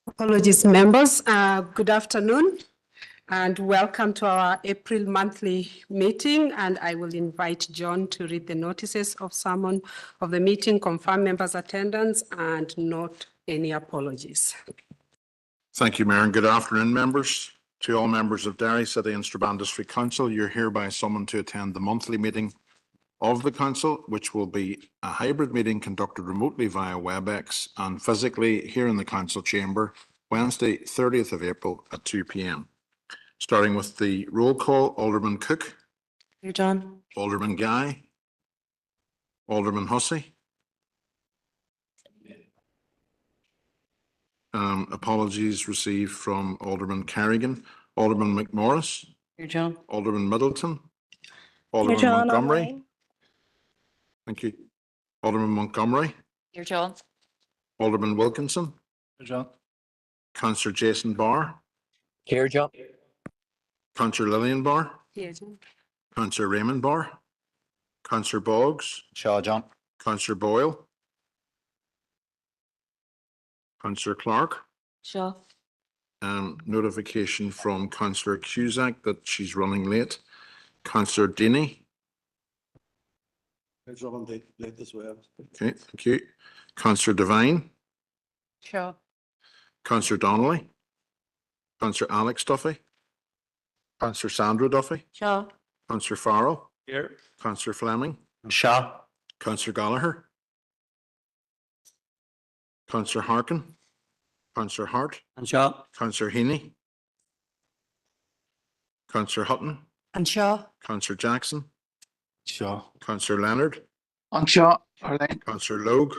Apologies, members. Good afternoon and welcome to our April monthly meeting. And I will invite John to read the notices of summon of the meeting, confirm members' attendance, and note any apologies. Thank you, Mayor, and good afternoon, members. To all members of Derry City and Strabane District Council, you're hereby summoned to attend the monthly meeting of the Council, which will be a hybrid meeting conducted remotely via WebEx and physically here in the Council chamber, Wednesday, 30th of April at 2 p.m. Starting with the roll call, Alderman Cook. Here, John. Alderman Guy. Alderman Hussey. Apologies received from Alderman Carrigan. Alderman McMorris. Here, John. Alderman Middleton. Alderman Here, John, Montgomery. online. Thank you. Alderman Montgomery. Here, John. Alderman Wilkinson. Here, John. Councillor Jason Barr. Here, John. Councillor Lillian Barr. Here, John. Councillor Raymond Barr. Councillor Boggs. Shaw, John. Councillor Boyle. Councillor Clark. Shaw. Notification from Councillor Cusack that she's running late. Councillor Deeney. Here's John, late as well. Okay, thank you. Councillor Devine. Shaw. Councillor Donnelly. Councillor Alex Duffy. Councillor Sandra Duffy. Shaw. Councillor Farrell. Here. Councillor Fleming. Shaw. Councillor Gallagher. Councillor Harkin. Councillor Hart. And Shaw. Councillor Heaney. Councillor Hutton. And Shaw. Councillor Jackson. Shaw. Councillor Leonard. And Shaw. Arlene. Councillor Logue.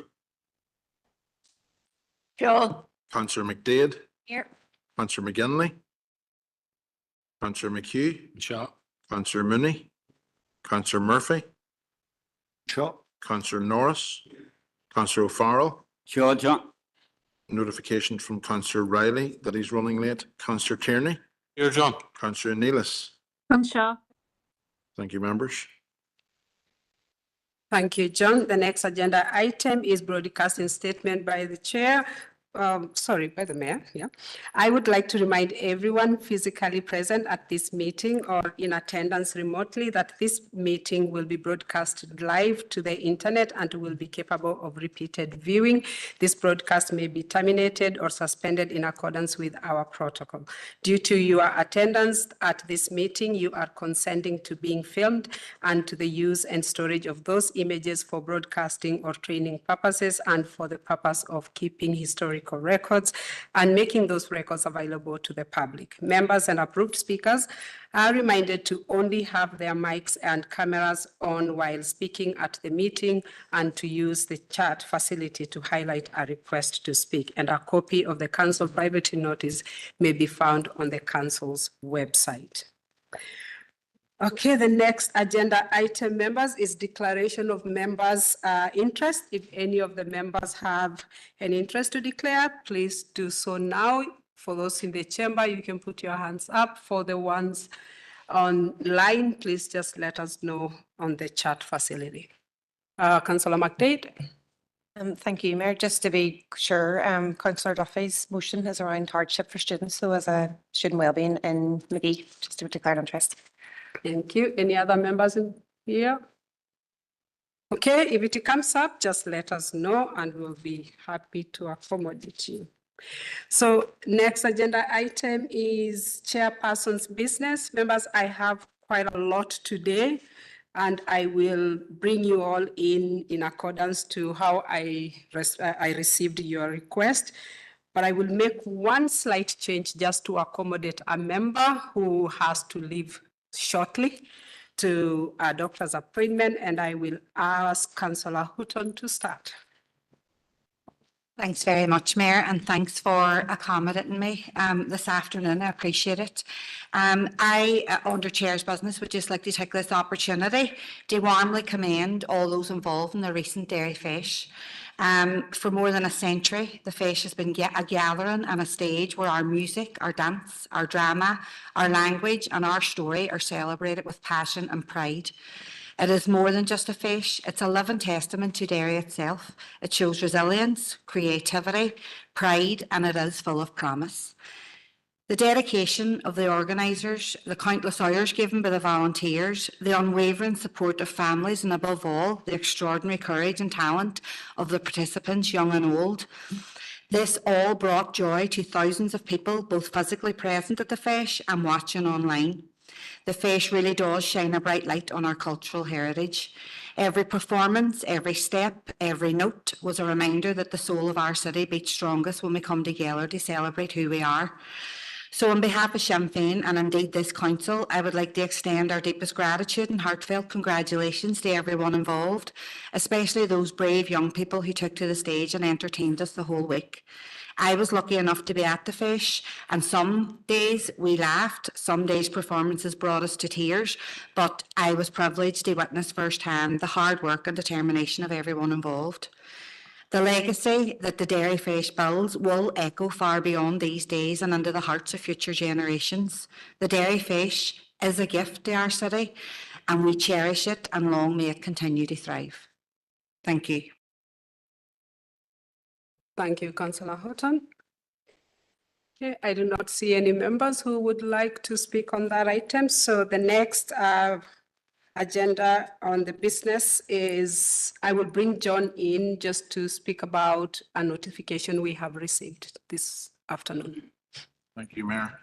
Shaw. Councillor McDade. Here. Councillor McGinley. Councillor McHugh. Shaw. Councillor Mooney. Councillor Murphy. Shaw. Councillor Norris. Councillor O'Farrell. Shaw, John. Notification from Councillor Riley that he's running late. Councillor Tierney. Here, John. Councillor Neelis. And Shaw. Thank you, members. Thank you, John. The next agenda item is broadcasting statement by the chair. By the mayor, yeah. I would like to remind everyone physically present at this meeting or in attendance remotely that this meeting will be broadcast live to the internet and will be capable of repeated viewing. This broadcast may be terminated or suspended in accordance with our protocol. Due to your attendance at this meeting, you are consenting to being filmed and to the use and storage of those images for broadcasting or training purposes and for the purpose of keeping historical records and making those records available to the public. Members and approved speakers are reminded to only have their mics and cameras on while speaking at the meeting and to use the chat facility to highlight a request to speak. And a copy of the council privacy notice may be found on the council's website. Okay, the next agenda item, members, is declaration of members' interest. If any of the members have an interest to declare, please do so now. For those in the chamber, you can put your hands up. For the ones online, please just let us know on the chat facility. Councillor McDade. Thank you, Mayor. Just to be sure, Councillor Duffy's motion is around hardship for students. So as a student wellbeing in McGee, just to declare interest. Thank you. Any other members in here? Okay, if it comes up, just let us know and we'll be happy to accommodate you. So next agenda item is chairperson's business. Members, I have quite a lot today and I will bring you all in accordance to how I received your request. But I will make one slight change just to accommodate a member who has to leave shortly to a doctor's appointment, and I will ask Councillor Hutton to start. Thanks very much, Mayor, and thanks for accommodating me this afternoon. I appreciate it. I, under Chair's business, would just like to take this opportunity to warmly commend all those involved in the recent Derry Feis. For more than a century, the Feis has been a gathering and a stage where our music, our dance, our drama, our language and our story are celebrated with passion and pride. It is more than just a fish. It's a living testament to dairy itself. It shows resilience, creativity, pride, and it is full of promise. The dedication of the organisers, the countless hours given by the volunteers, the unwavering support of families, and above all, the extraordinary courage and talent of the participants, young and old. This all brought joy to thousands of people, both physically present at the feis and watching online. The feis really does shine a bright light on our cultural heritage. Every performance, every step, every note was a reminder that the soul of our city beats strongest when we come together to celebrate who we are. So on behalf of Sinn Féin and indeed this council, I would like to extend our deepest gratitude and heartfelt congratulations to everyone involved, especially those brave young people who took to the stage and entertained us the whole week. I was lucky enough to be at the feis, and some days we laughed, some days performances brought us to tears, but I was privileged to witness firsthand the hard work and determination of everyone involved. The legacy that the Dairy Feis builds will echo far beyond these days and into the hearts of future generations. The Dairy Feis is a gift to our city, and we cherish it, and long may it continue to thrive. Thank you. Thank you, Councillor Houghton. Okay, I do not see any members who would like to speak on that item. So the next agenda on the business is, I will bring John in just to speak about a notification we have received this afternoon. Thank you, Mayor.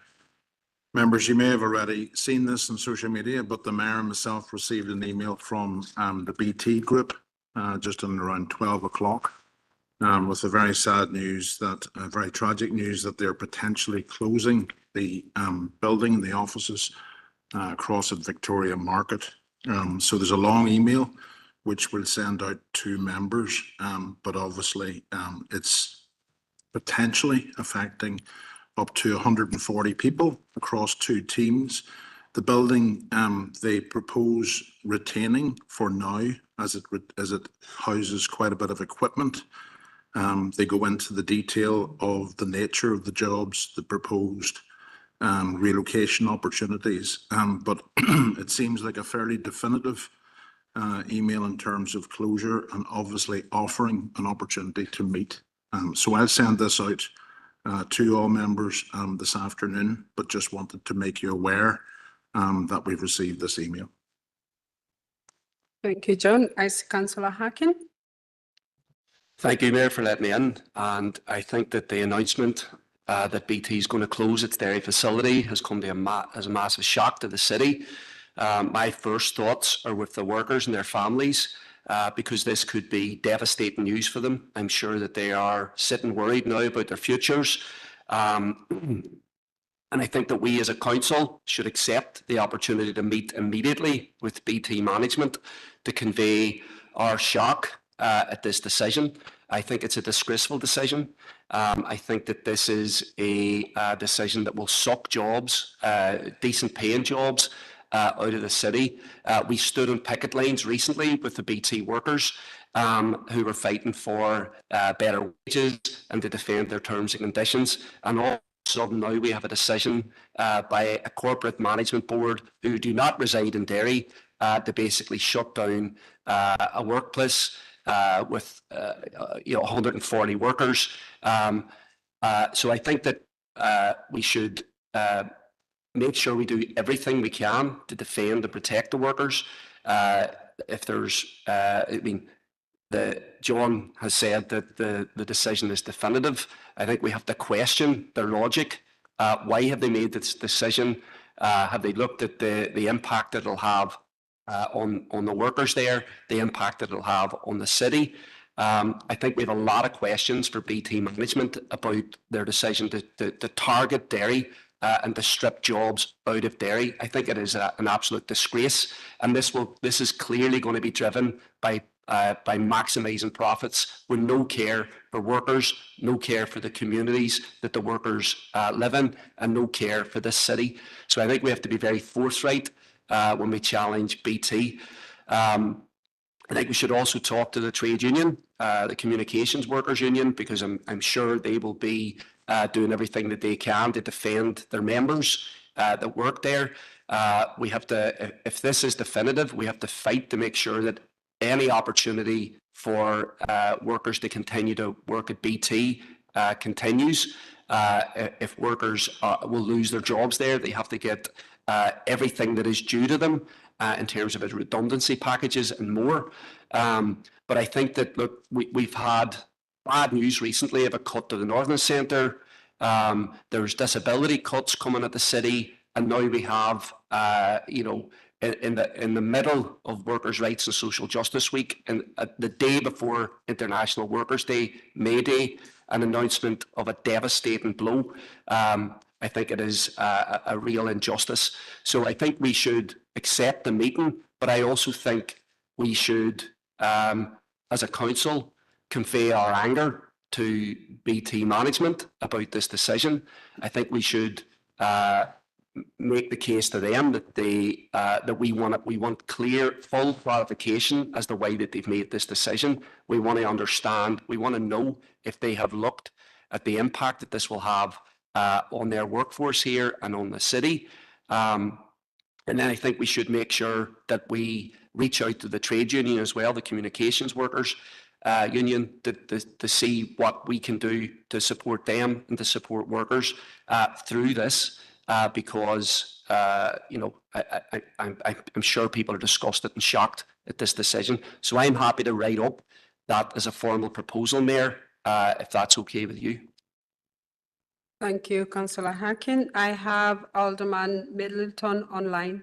Members, you may have already seen this on social media, but the Mayor and myself received an email from the BT Group just on around 12 o'clock with a very sad news, very tragic news that they're potentially closing the building, the offices across at Victoria Market. So there's a long email which we'll send out to members, but obviously it's potentially affecting up to 140 people across 2 teams. The building they propose retaining for now, as it houses quite a bit of equipment. They go into the detail of the nature of the jobs, the proposed relocation opportunities, but it seems like a fairly definitive email in terms of closure and obviously offering an opportunity to meet. So I'll send this out to all members this afternoon, but just wanted to make you aware that we've received this email. Thank you, John. I see Councillor Harkin. Thank you, Mayor, for letting me in. And I think that the announcement that BT is going to close its dairy facility has come to as a massive shock to the city. My first thoughts are with the workers and their families, because this could be devastating news for them. I'm sure that they are sitting worried now about their futures. And I think that we as a council should accept the opportunity to meet immediately with BT management to convey our shock at this decision. I think it's a disgraceful decision. I think that this is a decision that will suck jobs, decent paying jobs, out of the city. We stood on picket lines recently with the BT workers who were fighting for better wages and to defend their terms and conditions. And all of a sudden now we have a decision by a corporate management board who do not reside in Derry to basically shut down a workplace with 140 workers. So I think that we should make sure we do everything we can to defend and protect the workers. If there's, John has said that the decision is definitive. I think we have to question their logic. Why have they made this decision? Have they looked at the impact that it'll have on the workers there, the impact that it'll have on the city? I think we have a lot of questions for BT management about their decision to target dairy and to strip jobs out of dairy. I think it is an absolute disgrace, and this is clearly going to be driven by maximising profits with no care for workers, no care for the communities that the workers live in, and no care for this city. So I think we have to be very forthright when we challenge BT. I think we should also talk to the trade union, the communications workers union, because I'm sure they will be doing everything that they can to defend their members that work there. We have to, if this is definitive, we have to fight to make sure that any opportunity for workers to continue to work at BT continues. If workers will lose their jobs there, they have to get everything that is due to them in terms of redundancy packages and more. But I think that, look, we've had bad news recently of a cut to the Northern Centre. There's disability cuts coming at the city, and now we have, you know, in the middle of Workers' Rights and Social Justice Week, and the day before International Workers' Day, May Day, an announcement of a devastating blow. I think it is a real injustice. So I think we should accept the meeting, but I also think we should, as a council, convey our anger to BT management about this decision. I think we should make the case to them that we want clear, full clarification as to why that they've made this decision. We want to understand. We want to know if they have looked at the impact that this will have on their workforce here and on the city. And then I think we should make sure that we reach out to the trade union as well, the communications workers union, to see what we can do to support them and to support workers through this, because you know, I'm sure people are disgusted and shocked at this decision. So I'm happy to write up that as a formal proposal, Mayor, if that's okay with you. Thank you, Councillor Harkin. I have Alderman Middleton online.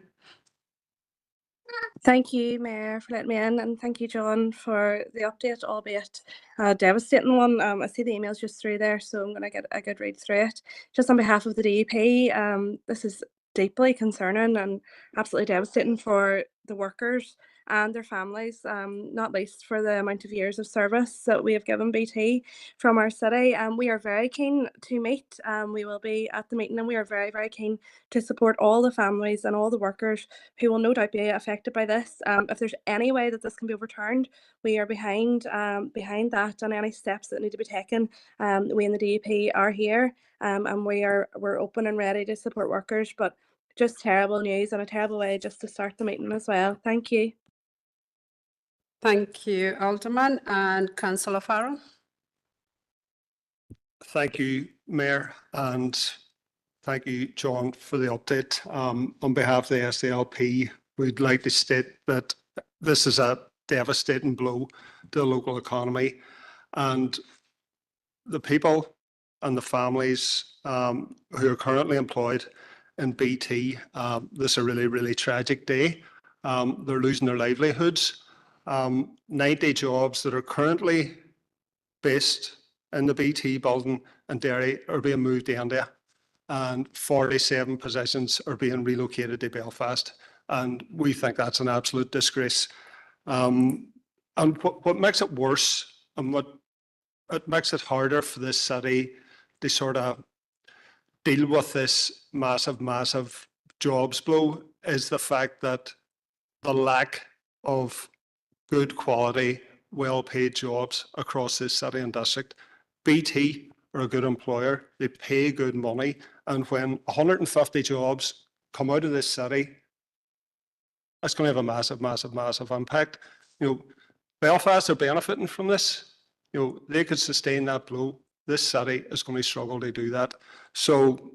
Thank you, Mayor, for letting me in, and thank you, John, for the update, albeit a devastating one. I see the emails just through there, so I'm going to get a good read through it. Just on behalf of the DEP, this is deeply concerning and absolutely devastating for the workers and their families, not least for the amount of years of service that we have given BT from our city. We are very keen to meet. We will be at the meeting, and we are very, very keen to support all the families and all the workers who will no doubt be affected by this. If there's any way that this can be overturned, we are behind that, and any steps that need to be taken. We in the DEP are here, and we're open and ready to support workers. But just terrible news, and a terrible way just to start the meeting as well. Thank you. Thank you, Alderman. And Councillor Farrell. Thank you, Mayor, and thank you, John, for the update. On behalf of the SDLP, we'd like to state that this is a devastating blow to the local economy, and the people and the families who are currently employed in BT, this is a really, really tragic day. They're losing their livelihoods. 90 jobs that are currently based in the BT building in Derry are being moved to India, and 47 positions are being relocated to Belfast. And we think that's an absolute disgrace. And what makes it worse, and what it makes it harder for this city to sort of deal with this massive, massive jobs blow, is the fact that the lack of good quality, well-paid jobs across this city and district. BT are a good employer, they pay good money, and when 150 jobs come out of this city, it's going to have a massive, massive, massive impact. You know, Belfast are benefiting from this. You know, they could sustain that blow. This city is going to struggle to do that. So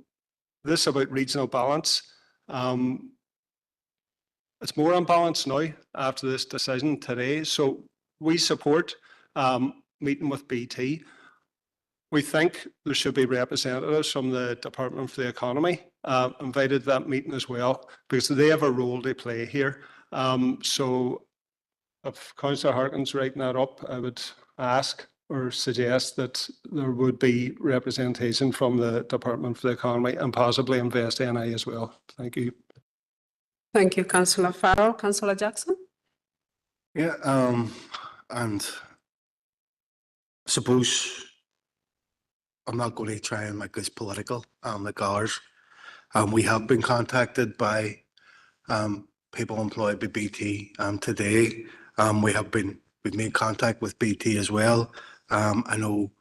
this is about regional balance. It's more unbalanced now after this decision today. So we support meeting with BT. We think there should be representatives from the Department for the Economy invited to that meeting as well, because they have a role to play here. So if Councillor Harkin's writing that up, I would ask or suggest that there would be representation from the Department for the Economy and possibly Invest NI as well. Thank you. Thank you, Councillor Farrell. Councillor Jackson. Yeah, and suppose I'm not going to try and make this political, like ours. We have been contacted by people employed by BT today. We've made contact with BT as well. I know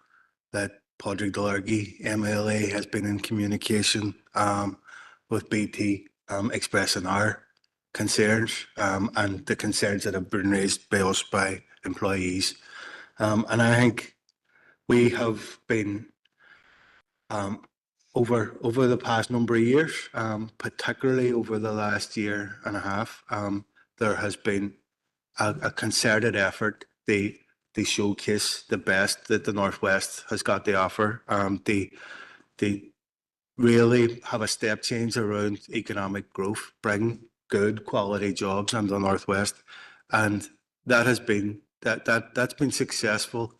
that Padraig Delargy, MLA, has been in communication with BT expressing our concerns and the concerns that have been raised by us by employees. And I think we have been over the past number of years, particularly over the last year and a half, there has been a concerted effort to showcase the best that the Northwest has got to offer. They really have a step change around economic growth, bring good quality jobs in the Northwest, and that has been that's been successful.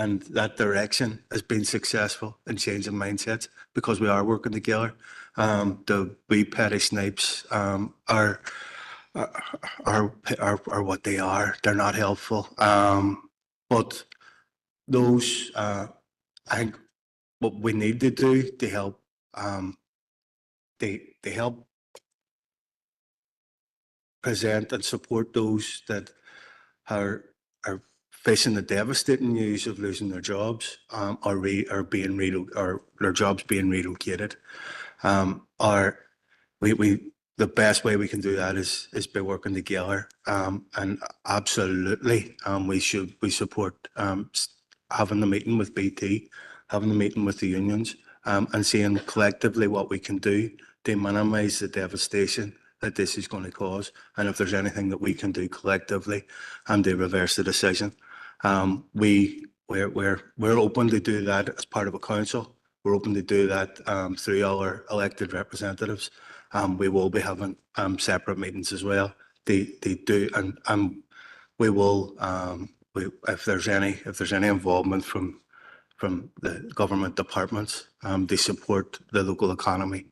And that direction has been successful in changing mindsets because we are working together. The wee petty snipes are what they are. They're not helpful. But those, I think, what we need to do to help, they help present and support those that are facing the devastating news of losing their jobs, or their jobs being relocated. Or the best way we can do that is by working together. And absolutely, we support having the meeting with BT, having the meeting with the unions, and seeing collectively what we can do to minimise the devastation that this is going to cause, and if there's anything that we can do collectively to reverse the decision. We're open to do that as part of a council. We're open to do that through all our elected representatives. We will be having separate meetings as well. They do, and we will, if there's any involvement from the government departments, they support the local economy.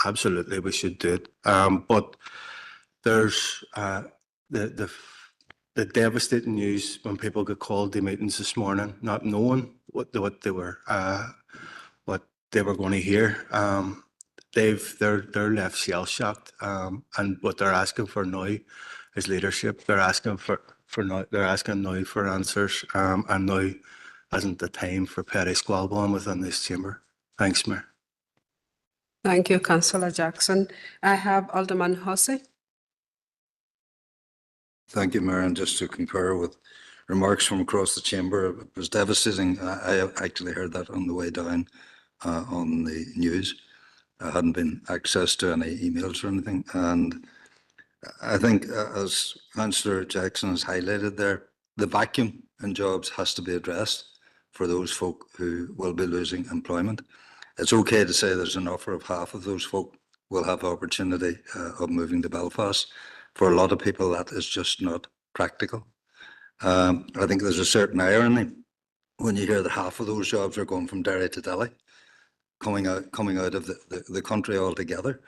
Absolutely, we should do it. But there's the devastating news when people get called to meetings this morning, not knowing what they were going to hear. They're left shell shocked, and what they're asking for now is leadership. They're asking now for answers, and now isn't the time for petty squabbling within this chamber. Thanks, Mayor. Thank you, Councillor Jackson. I have Alderman Hussey. Thank you, Mayor. And just to concur with remarks from across the chamber, it was devastating. I actually heard that on the way down on the news. I hadn't been access to any emails or anything. And I think, as Councillor Jackson has highlighted there, the vacuum in jobs has to be addressed for those folk who will be losing employment. It's okay to say there's an offer of half of those folk will have the opportunity of moving to Belfast. For a lot of people, that is just not practical. I think there's a certain irony when you hear that half of those jobs are going from Derry to Delhi, coming out of the country altogether.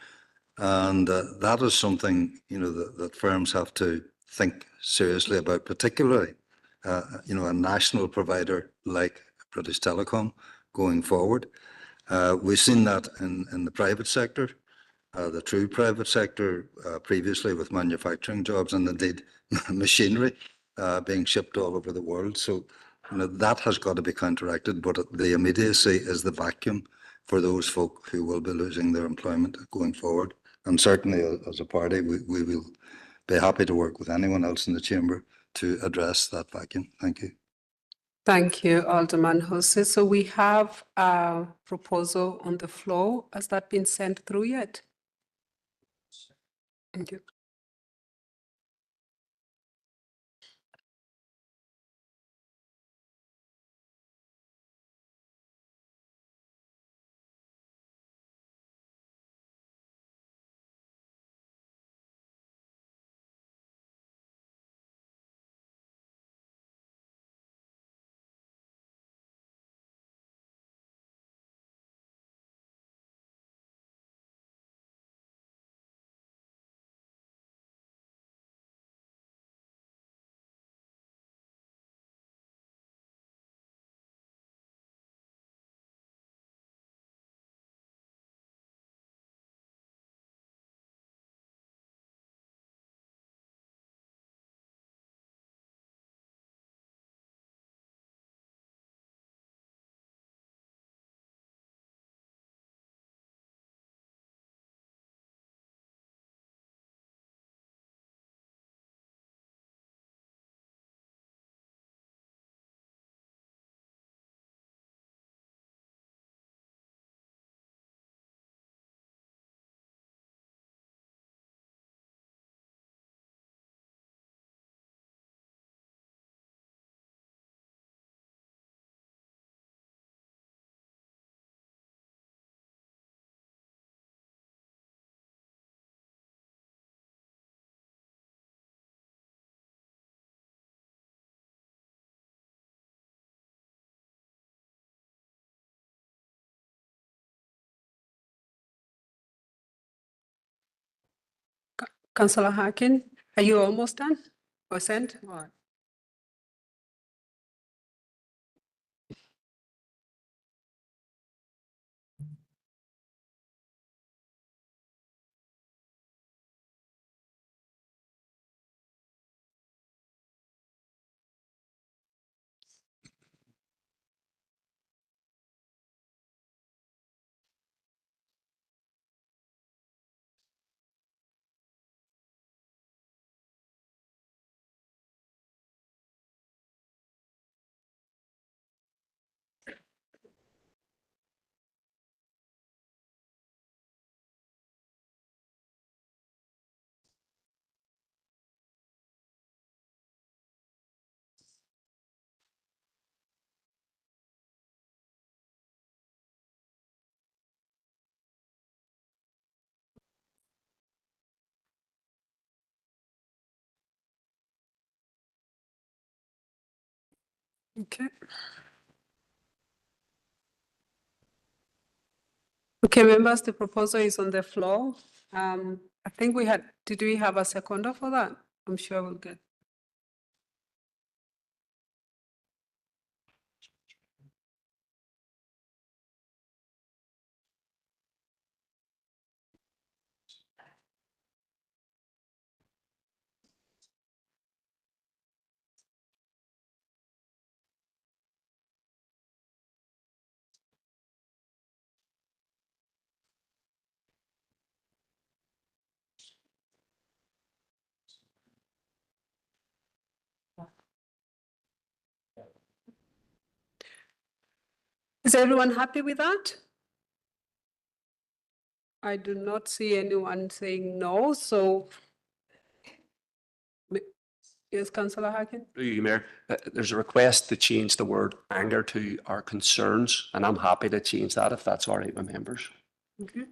And that is something, that firms have to think seriously about, particularly, a national provider like British Telecom going forward. We've seen that in the private sector, the true private sector, previously with manufacturing jobs and indeed machinery being shipped all over the world. So that has got to be counteracted, but the immediacy is the vacuum for those folk who will be losing their employment going forward. And certainly as a party, we will be happy to work with anyone else in the chamber to address that vacuum. Thank you. Thank you, Alderman Hussey. So we have a proposal on the floor. Has that been sent through yet? Thank you. Councillor Harkin, are you almost done? Or sent? Or- Okay. Okay, members, the proposal is on the floor. I think did we have a seconder for that? I'm sure we'll get. Is everyone happy with that? I do not see anyone saying no, so. Yes, Councillor Harkin? Through you, Mayor, there's a request to change the word anger to our concerns, and I'm happy to change that if that's all right with members. Okay.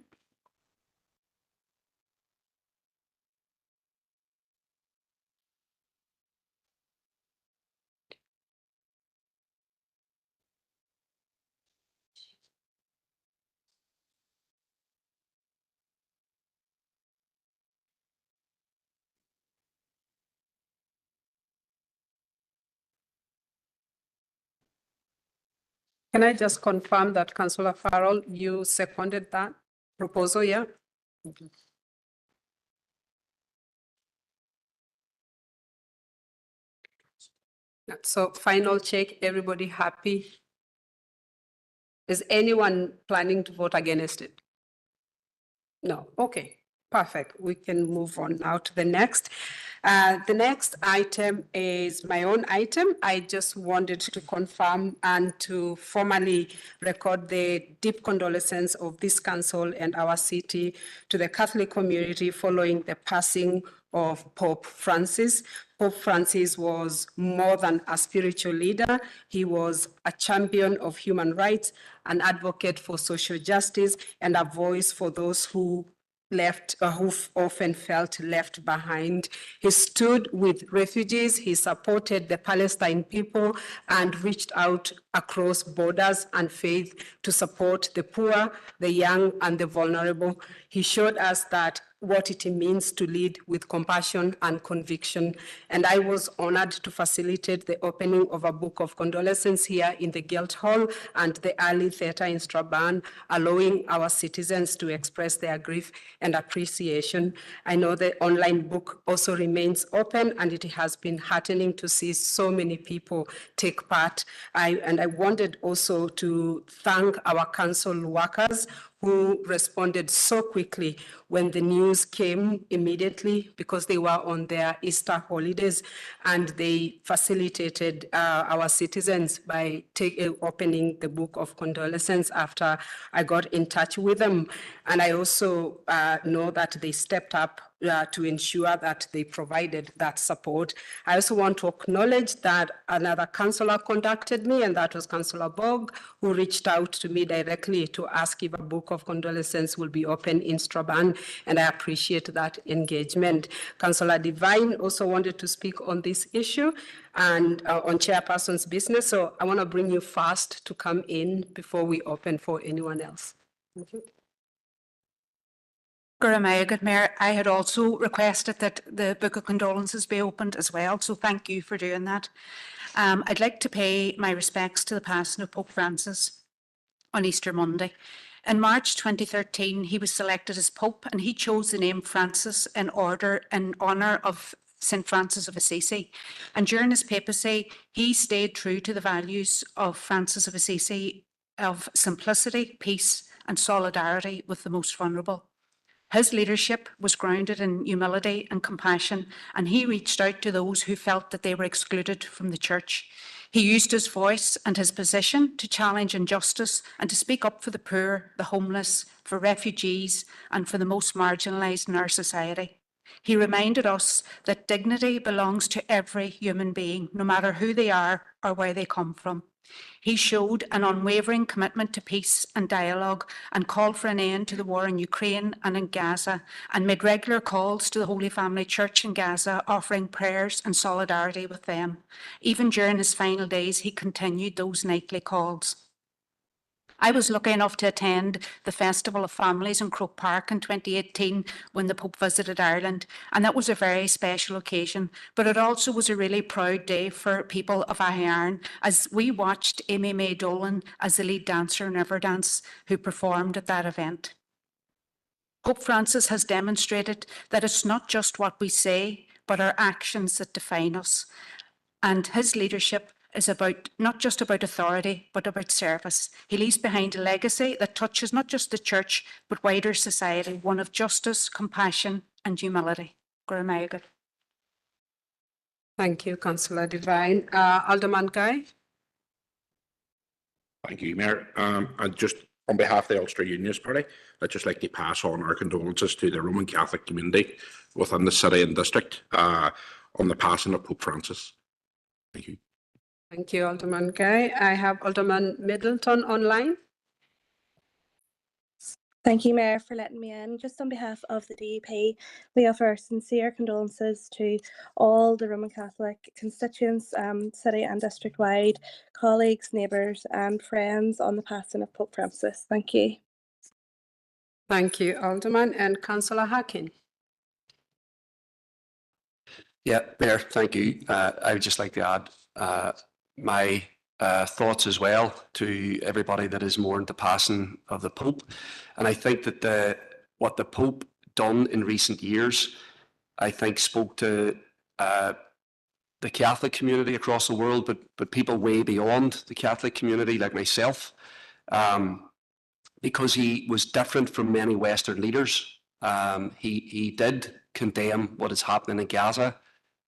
Can I just confirm that Councillor Farrell, you seconded that proposal, yeah? Okay. Yeah, so final check, everybody happy? Is anyone planning to vote against it? No, okay, perfect. We can move on now to the next. The next item is my own item. I just wanted to confirm and to formally record the deep condolences of this council and our city to the Catholic community following the passing of Pope Francis. Pope Francis was more than a spiritual leader. He was a champion of human rights, an advocate for social justice, and a voice for those who who often felt left behind. He stood with refugees, he supported the Palestine people, and reached out across borders and faith to support the poor, the young, and the vulnerable. He showed us that what it means to lead with compassion and conviction. And I was honored to facilitate the opening of a book of condolences here in the Guildhall and the early theater in Strabane, allowing our citizens to express their grief and appreciation. I know the online book also remains open, and it has been heartening to see so many people take part. And I wanted also to thank our council workers who responded so quickly when the news came immediately, because they were on their Easter holidays, and they facilitated our citizens by opening the book of condolences after I got in touch with them. And I also know that they stepped up to ensure that they provided that support. I also want to acknowledge that another councillor contacted me, and that was Councillor Bog, who reached out to me directly to ask if a book of condolences will be open in Strabane, and I appreciate that engagement. Councillor Devine also wanted to speak on this issue and on chairperson's business, so I want to bring you first to come in before we open for anyone else. Okay. Good Mayor, I had also requested that the Book of Condolences be opened as well, so thank you for doing that. I'd like to pay my respects to the passing of Pope Francis on Easter Monday. In March 2013, he was selected as Pope and he chose the name Francis in honour of St. Francis of Assisi. And during his papacy, he stayed true to the values of Francis of Assisi of simplicity, peace and solidarity with the most vulnerable. His leadership was grounded in humility and compassion, and he reached out to those who felt that they were excluded from the church. He used his voice and his position to challenge injustice and to speak up for the poor, the homeless, for refugees, and for the most marginalised in our society. He reminded us that dignity belongs to every human being, no matter who they are or where they come from. He showed an unwavering commitment to peace and dialogue and called for an end to the war in Ukraine and in Gaza and made regular calls to the Holy Family Church in Gaza, offering prayers and solidarity with them. Even during his final days, he continued those nightly calls. I was lucky enough to attend the Festival of Families in Croke Park in 2018 when the Pope visited Ireland, and that was a very special occasion, but it also was a really proud day for people of Ahern as we watched Amy May Dolan as the lead dancer in Everdance who performed at that event. Pope Francis has demonstrated that it's not just what we say, but our actions that define us, and his leadership is not just about authority, but about service. He leaves behind a legacy that touches not just the church, but wider society, one of justice, compassion and humility. Thank you, Councillor Devine. Alderman Guy. Thank you, Mayor. I just, on behalf of the Ulster Unionist Party, I'd just like to pass on our condolences to the Roman Catholic community within the city and district on the passing of Pope Francis. Thank you. Thank you, Alderman Guy. I have Alderman Middleton online. Thank you, Mayor, for letting me in. Just on behalf of the DUP, we offer sincere condolences to all the Roman Catholic constituents, city and district-wide, colleagues, neighbours and friends on the passing of Pope Francis. Thank you. Thank you, Alderman. And Councillor Harkin. Yeah, Mayor, thank you. I would just like to add my thoughts as well to everybody that has mourned the passing of the Pope. And I think that what the Pope done in recent years, I think spoke to the Catholic community across the world, but people way beyond the Catholic community like myself, because he was different from many Western leaders. He did condemn what is happening in Gaza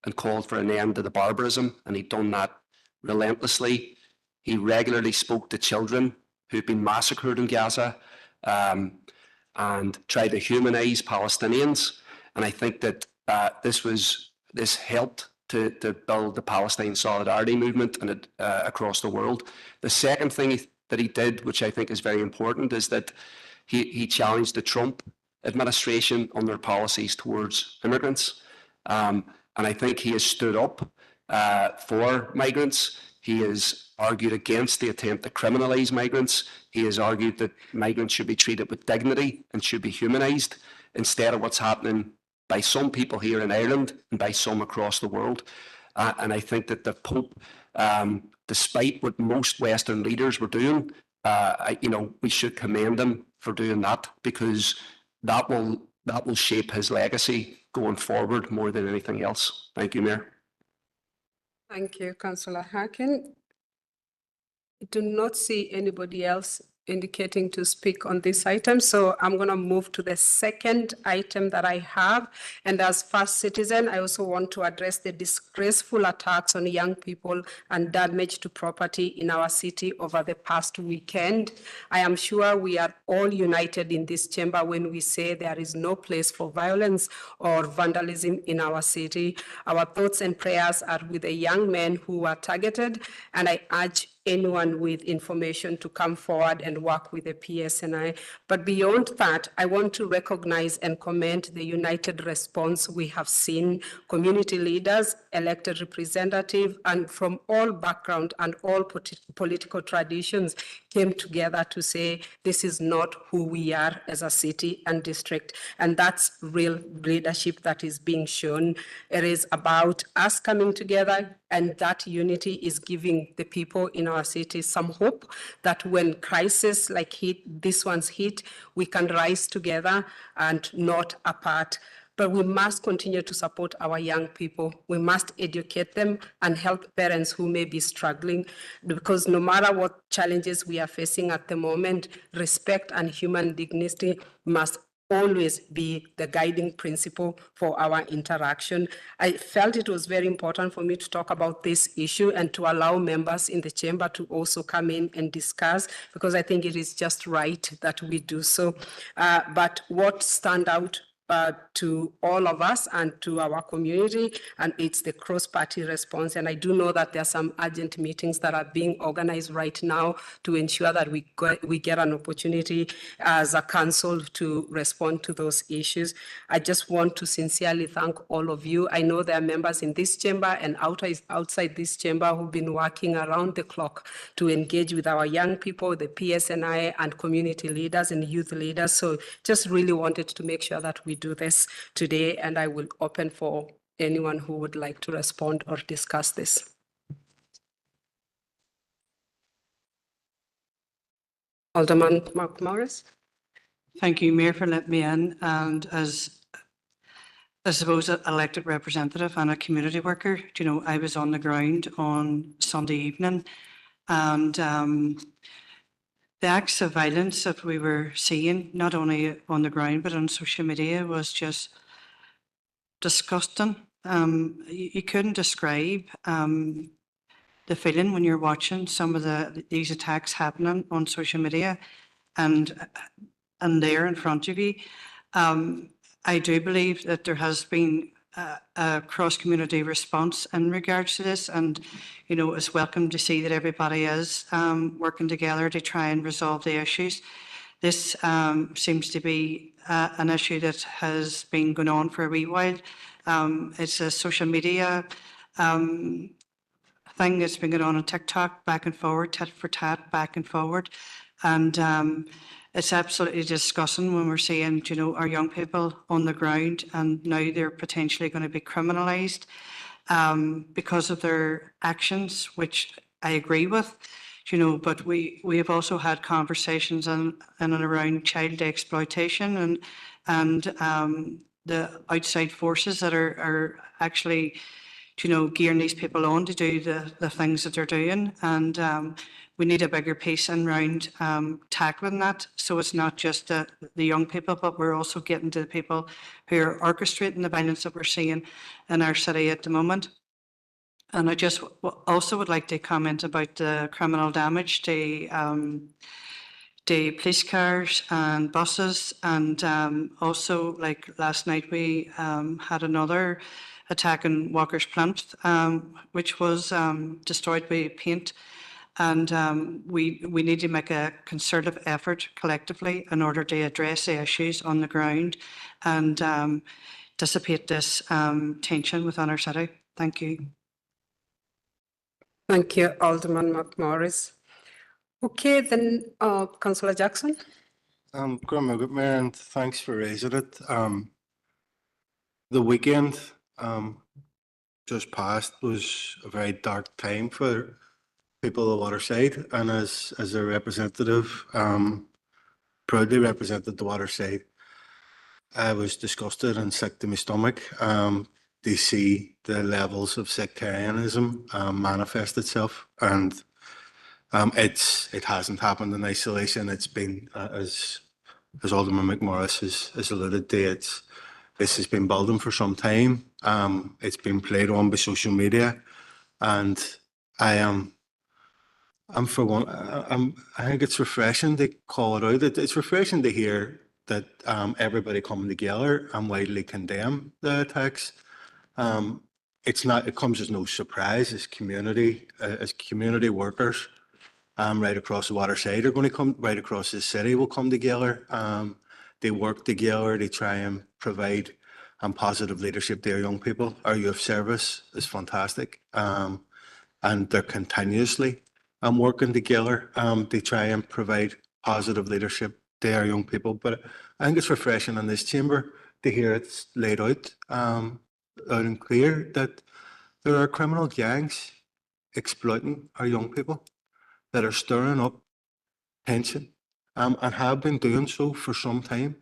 and called for an end to the barbarism, and he'd done that relentlessly. He regularly spoke to children who'd been massacred in Gaza and tried to humanize Palestinians. And I think that this helped to build the Palestine solidarity movement and across the world. The second thing that he did, which I think is very important, is that he challenged the Trump administration on their policies towards immigrants. And I think he has stood up for migrants. He has argued against the attempt to criminalise migrants. He has argued that migrants should be treated with dignity and should be humanised instead of what's happening by some people here in Ireland and by some across the world. And I think that the Pope, despite what most Western leaders were doing, we should commend him for doing that, because that will shape his legacy going forward more than anything else. Thank you, Mayor. Thank you, Councillor Harkin. I do not see anybody else indicating to speak on this item, so I'm going to move to the second item that I have. And as First Citizen, I also want to address the disgraceful attacks on young people and damage to property in our city over the past weekend. I am sure we are all united in this chamber when we say there is no place for violence or vandalism in our city. Our thoughts and prayers are with the young men who were targeted, and I urge anyone with information to come forward and work with the PSNI. But beyond that, I want to recognize and commend the united response we have seen. Community leaders, elected representatives, and from all background and all political traditions came together to say, this is not who we are as a city and district. And that's real leadership that is being shown. It is about us coming together, and that unity is giving the people in our city some hope that when crisis like this one's hit, we can rise together and not apart. But we must continue to support our young people. We must educate them and help parents who may be struggling, because no matter what challenges we are facing at the moment, respect and human dignity must always be the guiding principle for our interaction. I felt it was very important for me to talk about this issue and to allow members in the chamber to also come in and discuss, because I think it is just right that we do so. But what stand out to all of us and to our community, and it's the cross-party response. And I do know that there are some urgent meetings that are being organized right now to ensure that we get an opportunity as a council to respond to those issues. I just want to sincerely thank all of you. I know there are members in this chamber and outside this chamber who've been working around the clock to engage with our young people, the PSNI, and community leaders and youth leaders. So just really wanted to make sure that we do this today, and I will open for anyone who would like to respond or discuss this. Alderman Mark Morris. Thank you, Mayor, for letting me in. And as I suppose an elected representative and a community worker, you know, I was on the ground on Sunday evening, and the acts of violence that we were seeing, not only on the ground, but on social media, was just disgusting. You couldn't describe the feeling when you're watching some of these attacks happening on social media and there in front of you. I do believe that there has been a cross-community response in regards to this, and you know, it's welcome to see that everybody is working together to try and resolve the issues. This seems to be an issue that has been going on for a wee while. It's a social media thing that's been going on TikTok, back and forward, tit for tat, back and forward, and it's absolutely disgusting when we're seeing, you know, our young people on the ground, and now they're potentially going to be criminalised because of their actions, which I agree with, you know. But we have also had conversations in and around child exploitation and the outside forces that are actually, you know, gearing these people on to do the things that they're doing, and we need a bigger piece in around tackling that. So it's not just the young people, but we're also getting to the people who are orchestrating the violence that we're seeing in our city at the moment. And I just also would like to comment about the criminal damage to police cars and buses, and also, like last night, we had another attack in Walker's Plant, which was destroyed by paint. And we need to make a concerted effort collectively in order to address the issues on the ground and dissipate this tension within our city. Thank you. Thank you, Alderman McMorris. Okay, then Councillor Jackson. Good Mayor, and thanks for raising it. The weekend just past was a very dark time for people of Waterside, and as a representative, proudly represented the Waterside, I was disgusted and sick to my stomach to see the levels of sectarianism manifest itself, and it hasn't happened in isolation. It's been, as Alderman McMorris has alluded to, this has been building for some time. It's been played on by social media, and I think it's refreshing to call it out. It's refreshing to hear that everybody coming together and widely condemn the attacks. It comes as no surprise as community workers. right across the waterside are going to come, right across the city will come together. They work together, they try and provide positive leadership to our young people. Our youth service is fantastic. And they're continuously working together to try and provide positive leadership to our young people. But I think it's refreshing in this chamber to hear it's laid out loud and clear that there are criminal gangs exploiting our young people that are stirring up tension and have been doing so for some time.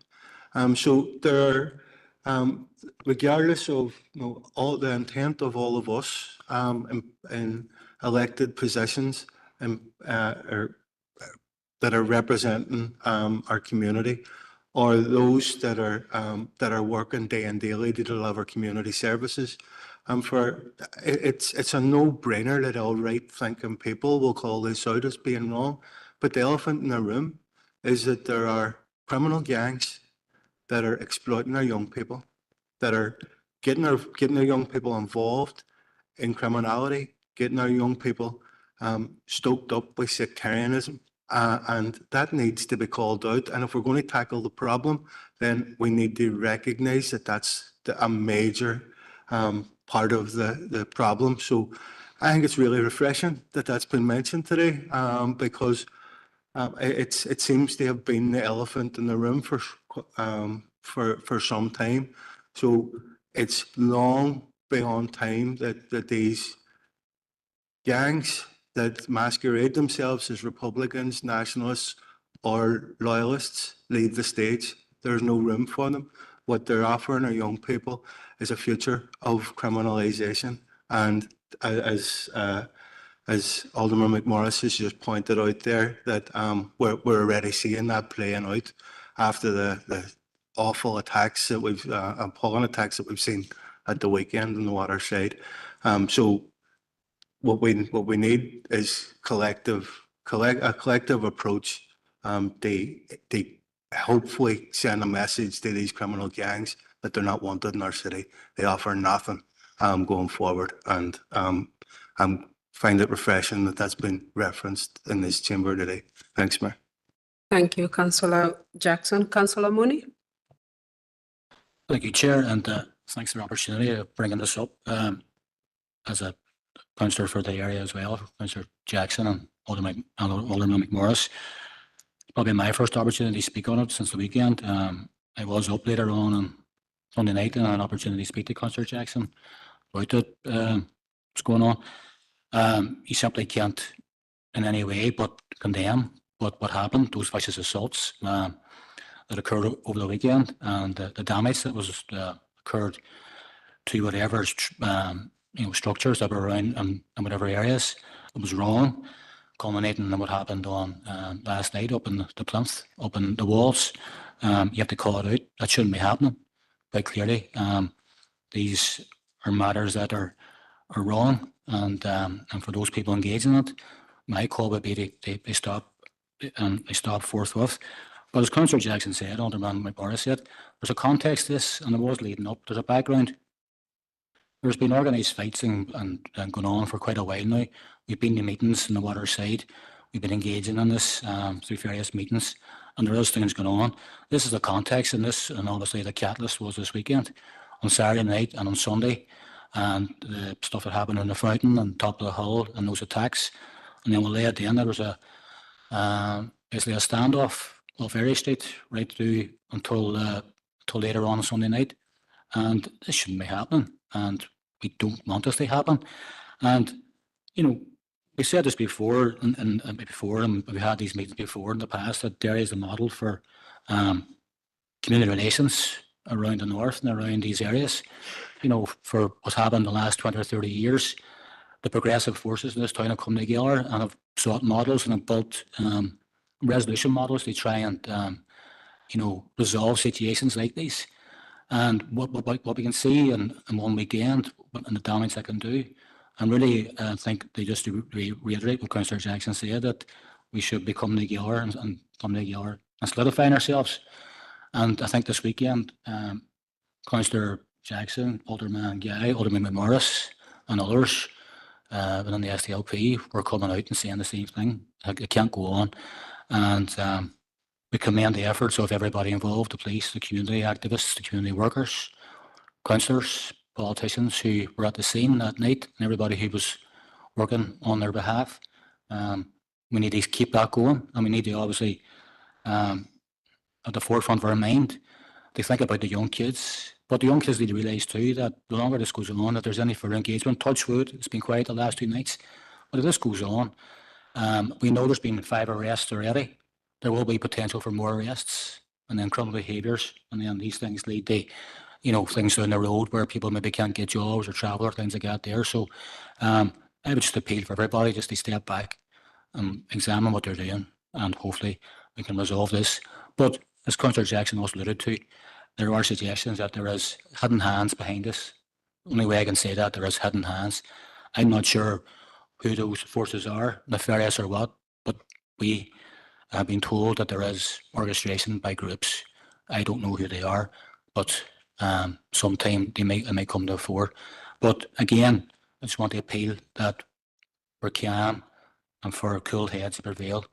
So there are, regardless of all the intent of all of us in elected positions that are representing our community, or those that are working day and daily to deliver community services. It's a no-brainer that all right-thinking people will call this out as being wrong, but the elephant in the room is that there are criminal gangs that are exploiting our young people, that are getting our young people involved in criminality, getting our young people stoked up with sectarianism. And that needs to be called out. And if we're going to tackle the problem, then we need to recognise that that's a major part of the problem. So I think it's really refreshing that that's been mentioned today, because it seems to have been the elephant in the room for some time. So it's long beyond time that these gangs that masquerade themselves as Republicans, nationalists, or loyalists leave the stage. There's no room for them. What they're offering our young people is a future of criminalisation. And as Alderman McMorris has just pointed out there, that we're already seeing that playing out after the awful attacks that appalling attacks that we've seen at the weekend on the waterside. So what we need is a collective approach to hopefully send a message to these criminal gangs that they're not wanted in our city. They offer nothing going forward, and I find it refreshing that that's been referenced in this chamber today. Thanks, Mayor. Thank you, Councillor Jackson. Councillor Mooney. Thank you, Chair, and thanks for the opportunity of bringing this up. As a councillor for the area as well, Councillor Jackson and Alderman McMorris. Probably my first opportunity to speak on it since the weekend. I was up later on Sunday night and had an opportunity to speak to Councillor Jackson about it, what's going on. He simply can't in any way but condemn what happened, those vicious assaults that occurred over the weekend, and the damage that was occurred to whatever structures that were around in whatever areas. It was wrong, culminating in what happened on last night up in the plinth, up in the walls. You have to call it out. That shouldn't be happening, quite clearly. These are matters that are wrong, and for those people engaged in it, my call would be they stop forthwith. But as Councillor Jackson said, Alderman McMorris said, there's a context to this, and it was leading up. There's a background. There's been organised fights and going on for quite a while now. We've been to meetings in the waterside. We've been engaging in this through various meetings, and there is things going on. This is the context in this, and obviously the catalyst was this weekend, on Saturday night and on Sunday, and the stuff that happened in the fountain and top of the hill and those attacks. And then we'll lay at the end, there was basically a standoff off Erie Street right through until later on Sunday night, and this shouldn't be happening, and we don't want this to happen. And we said this before, and we had these meetings before in the past, that Derry is a model for community relations around the north and around these areas. For what's happened in the last 20 or 30 years, the progressive forces in this town have come together and have sought models and have built resolution models to try and resolve situations like these. And what we can see in one weekend and the damage that can do, and really I think they just reiterate what Councillor Jackson said, that we should be coming together and coming together and solidifying ourselves. And I think this weekend, Councillor Jackson, Alderman Guy, Alderman McMorris and others within the SDLP were coming out and saying the same thing. It can't go on. And we commend the efforts of everybody involved, the police, the community activists, the community workers, councillors, politicians who were at the scene that night, and everybody who was working on their behalf. We need to keep that going, and we need to obviously, at the forefront of our mind, to think about the young kids. But the young kids need to realise too that the longer this goes on, if there's any further engagement, touch wood, it's been quiet the last 2 nights, but if this goes on, we know there's been 5 arrests already. There will be potential for more arrests, and then criminal behaviours, and then these things lead to, you know, things down the road where people maybe can't get jobs or travel or things like that there. So I would just appeal for everybody just to step back and examine what they're doing, and hopefully we can resolve this. But as Councillor Jackson also alluded to, there are suggestions that there is hidden hands behind this. Only way I can say that, there is hidden hands. I'm not sure who those forces are, nefarious or what, but we have been told that there is orchestration by groups. I don't know who they are, but sometime they may come to the fore. But again, I just want to appeal that we're calm and for cool heads to prevail,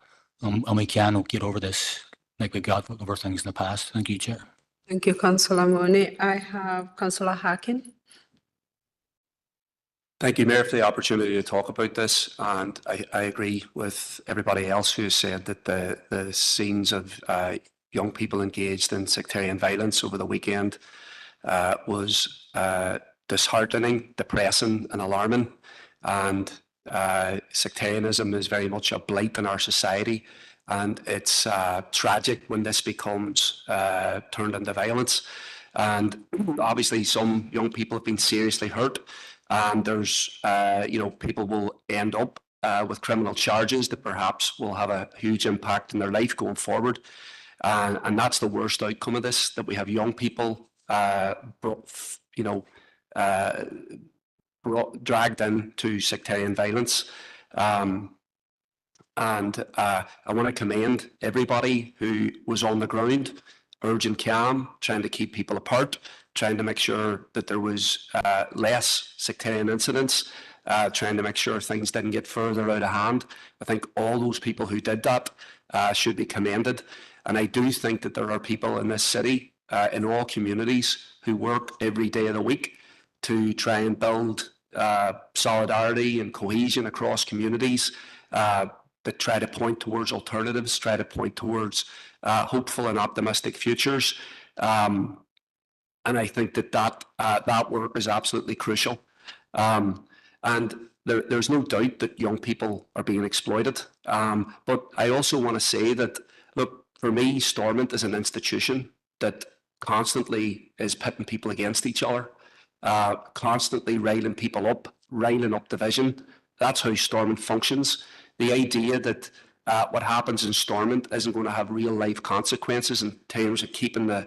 and we can get over this like we got over things in the past. Thank you, Chair. Thank you, Councillor Mooney. I have Councillor Harkin. Thank you, Mayor, for the opportunity to talk about this. And I agree with everybody else who has said that the scenes of young people engaged in sectarian violence over the weekend was disheartening, depressing and alarming. And sectarianism is very much a blight in our society. And it's tragic when this becomes turned into violence. And obviously some young people have been seriously hurt. And there's, you know, people will end up with criminal charges that perhaps will have a huge impact in their life going forward. And that's the worst outcome of this, that we have young people, you know, dragged into sectarian violence. And I want to commend everybody who was on the ground, urging calm, trying to keep people apart, trying to make sure that there was less sectarian incidents, trying to make sure things didn't get further out of hand. I think all those people who did that should be commended. And I do think that there are people in this city, in all communities, who work every day of the week to try and build solidarity and cohesion across communities, that try to point towards alternatives, try to point towards hopeful and optimistic futures. And I think that work is absolutely crucial. And there's no doubt that young people are being exploited. But I also want to say that, look, for me, Stormont is an institution that constantly is pitting people against each other, constantly riling people up, riling up division. That's how Stormont functions. The idea that what happens in Stormont isn't going to have real life consequences in terms of keeping the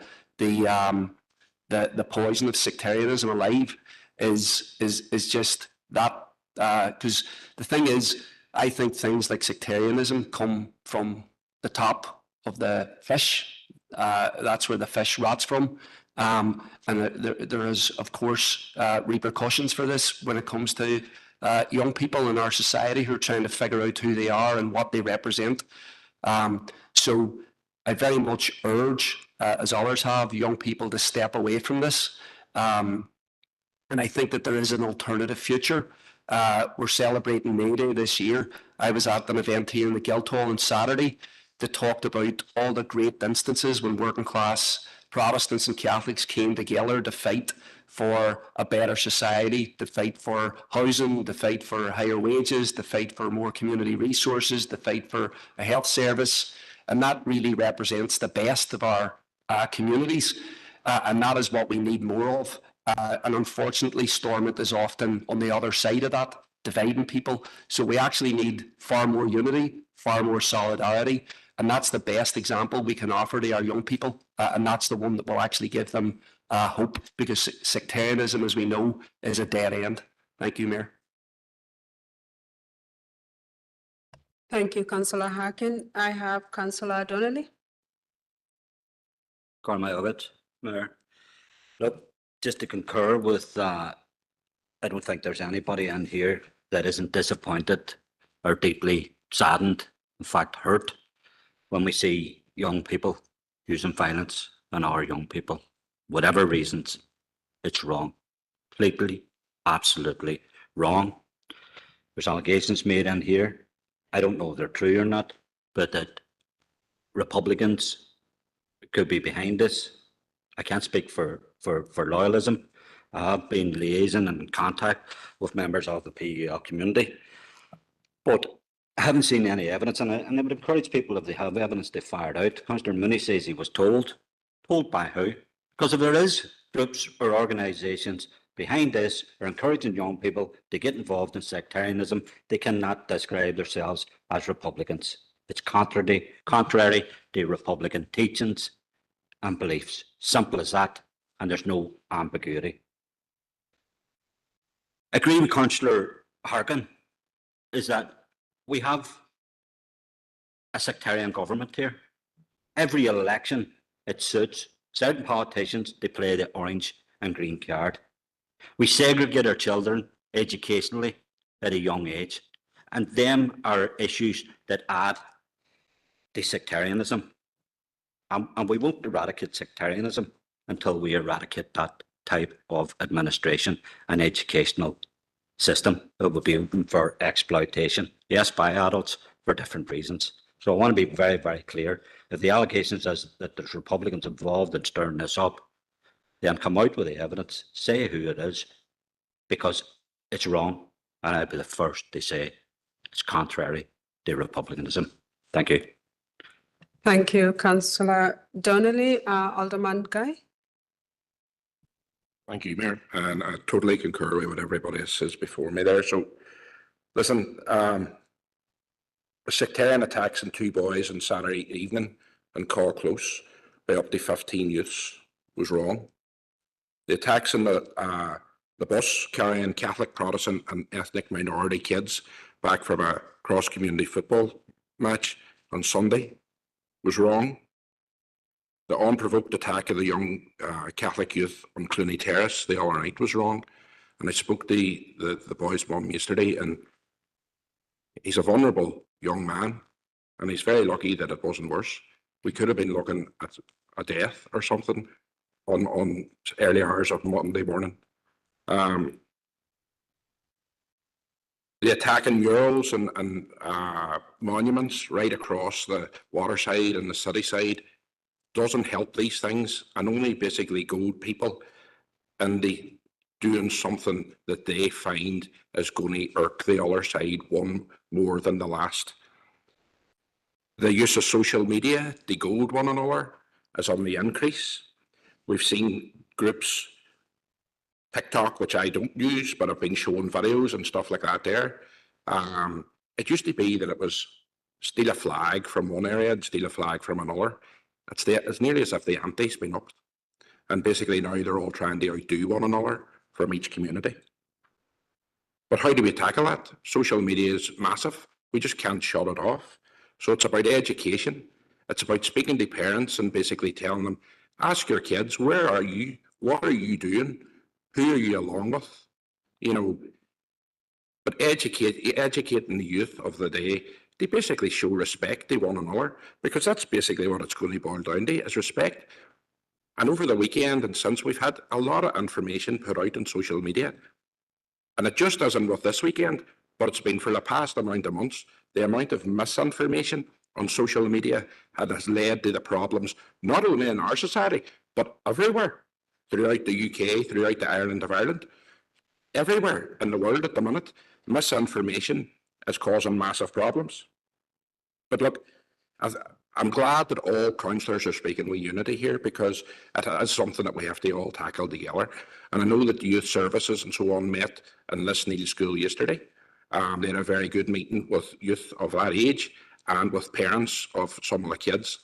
poison of sectarianism alive is just that. Because the thing is, I think things like sectarianism come from the top of the fish. That's where the fish rots from. And there is, of course, repercussions for this when it comes to young people in our society who are trying to figure out who they are and what they represent. So I very much urge, as others have, young people to step away from this. And I think that there is an alternative future. We're celebrating May Day this year. I was at an event here in the Guildhall on Saturday that talked about all the great instances when working class Protestants and Catholics came together to fight for a better society, to fight for housing, to fight for higher wages, to fight for more community resources, to fight for a health service. And that really represents the best of our communities. And that is what we need more of. And unfortunately, Stormont is often on the other side of that, dividing people. So we actually need far more unity, far more solidarity. And that's the best example we can offer to our young people. And that's the one that will actually give them hope, because sectarianism, as we know, is a dead end. Thank you, Mayor. Thank you, Councillor Harkin. I have Councillor Donnelly. Mayor. Look, just to concur with, I don't think there's anybody in here that isn't disappointed or deeply saddened, in fact hurt, when we see young people using violence on our young people. Whatever reasons, it's wrong. Completely, absolutely wrong. There's allegations made in here. I don't know if they're true or not, but that Republicans could be behind this. I can't speak for loyalism. I have been liaising and in contact with members of the PUL community, but I haven't seen any evidence, and I would encourage people, if they have evidence, to fire it out. Councillor Mooney says he was told. Told by who? Because if there is groups or organisations behind this are encouraging young people to get involved in sectarianism, they cannot describe themselves as Republicans. It's contrary to Republican teachings and beliefs. Simple as that, and there's no ambiguity. I agree with Councillor Harkin, is that we have a sectarian government here. Every election, it suits certain politicians to play the orange and green card. We segregate our children educationally at a young age, and them are issues that add to sectarianism. And we won't eradicate sectarianism until we eradicate that type of administration and educational system that would be open for exploitation. Yes, by adults for different reasons. So I want to be very, very clear. If the allegations is that there's Republicans involved in stirring this up, then come out with the evidence, say who it is, because it's wrong. And I'd be the first to say it's contrary to Republicanism. Thank you. Thank you, Councillor Donnelly. Alderman Guy. Thank you, Mayor, and I totally concur with what everybody says before me there. So, listen, sectarian attacks on 2 boys on Saturday evening in Call Close by up to 15 youths was wrong. The attacks on the bus carrying Catholic, Protestant and ethnic minority kids back from a cross-community football match on Sunday was wrong. The unprovoked attack of the young Catholic youth on Clooney Terrace the other night was wrong. And I spoke to the boy's mum yesterday, and he's a vulnerable young man, and he's very lucky that it wasn't worse. We could have been looking at a death or something on early hours of Monday morning. The attack on murals and monuments right across the waterside and the city side doesn't help these things, and only basically goad people into doing something that they find is going to irk the other side one more than the last. The use of social media to goad one another is on the increase. We've seen groups, TikTok, which I don't use, but I've been showing videos and stuff like that there. It used to be that it was steal a flag from one area and steal a flag from another. It's nearly as if the ante's been upped. And basically now they're all trying to outdo one another from each community. But how do we tackle that? Social media is massive. We just can't shut it off. So it's about education. It's about speaking to parents and basically telling them, ask your kids, where are you? What are you doing? Who are you along with? You know, but educating the youth of the day, they basically show respect to one another, because that's basically what it's going to boil down to, is respect. And over the weekend and since, we've had a lot of information put out on social media. And it just isn't with this weekend, but it's been for the past amount of months. The amount of misinformation on social media has led to the problems, not only in our society, but everywhere, throughout the UK, throughout the island of Ireland. Everywhere in the world at the minute, misinformation is causing massive problems. But look, I'm glad that all councillors are speaking with unity here, because it is something that we have to all tackle together. And I know that the youth services and so on met in Lisneal School yesterday. They had a very good meeting with youth of that age and with parents of some of the kids,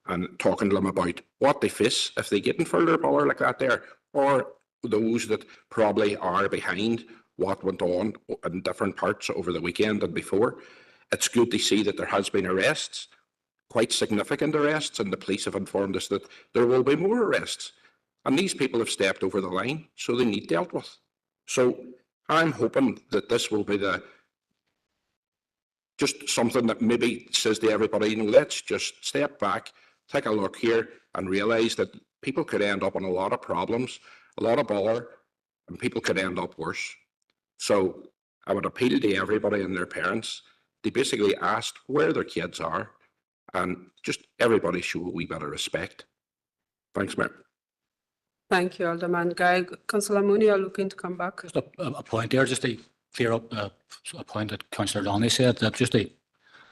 and talking to them about what they face if they get in further bother like that there, or those that probably are behind what went on in different parts over the weekend and before. It's good to see that there has been arrests, quite significant arrests, and the police have informed us that there will be more arrests. And these people have stepped over the line, so they need dealt with. So I'm hoping that this will be the just something that maybe says to everybody, let's just step back, take a look here and realise that people could end up in a lot of problems, a lot of bother, and people could end up worse. So I would appeal to everybody and their parents. They basically ask where their kids are, and just everybody show a wee bit of respect. Thanks, Mayor. Thank you, Alderman Guy. Councillor Mooney, you're looking to come back. Just a point there, just to clear up a point that Councillor Donley said, that just to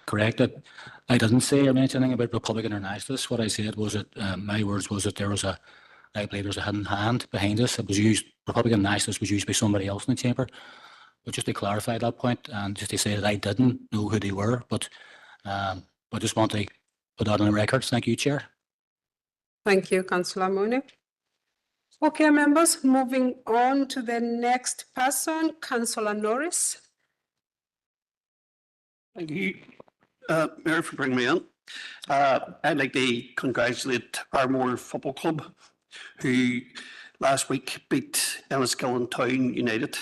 correct it, I didn't say or mention anything about Republican or Nationalists. What I said was that my words was that there was I believe there's a hidden hand behind this. It was used, Republican Nationalist was used by somebody else in the chamber. But just to clarify that point, and just to say that I didn't know who they were, but I just want to put that on the record. Thank you, Chair. Thank you, Councillor Mooney. Okay, members, moving on to the next person, Councillor Norris. Thank you, Mayor, for bringing me in. I'd like to congratulate Ardmore Football Club, who last week beat Enniskillen Town United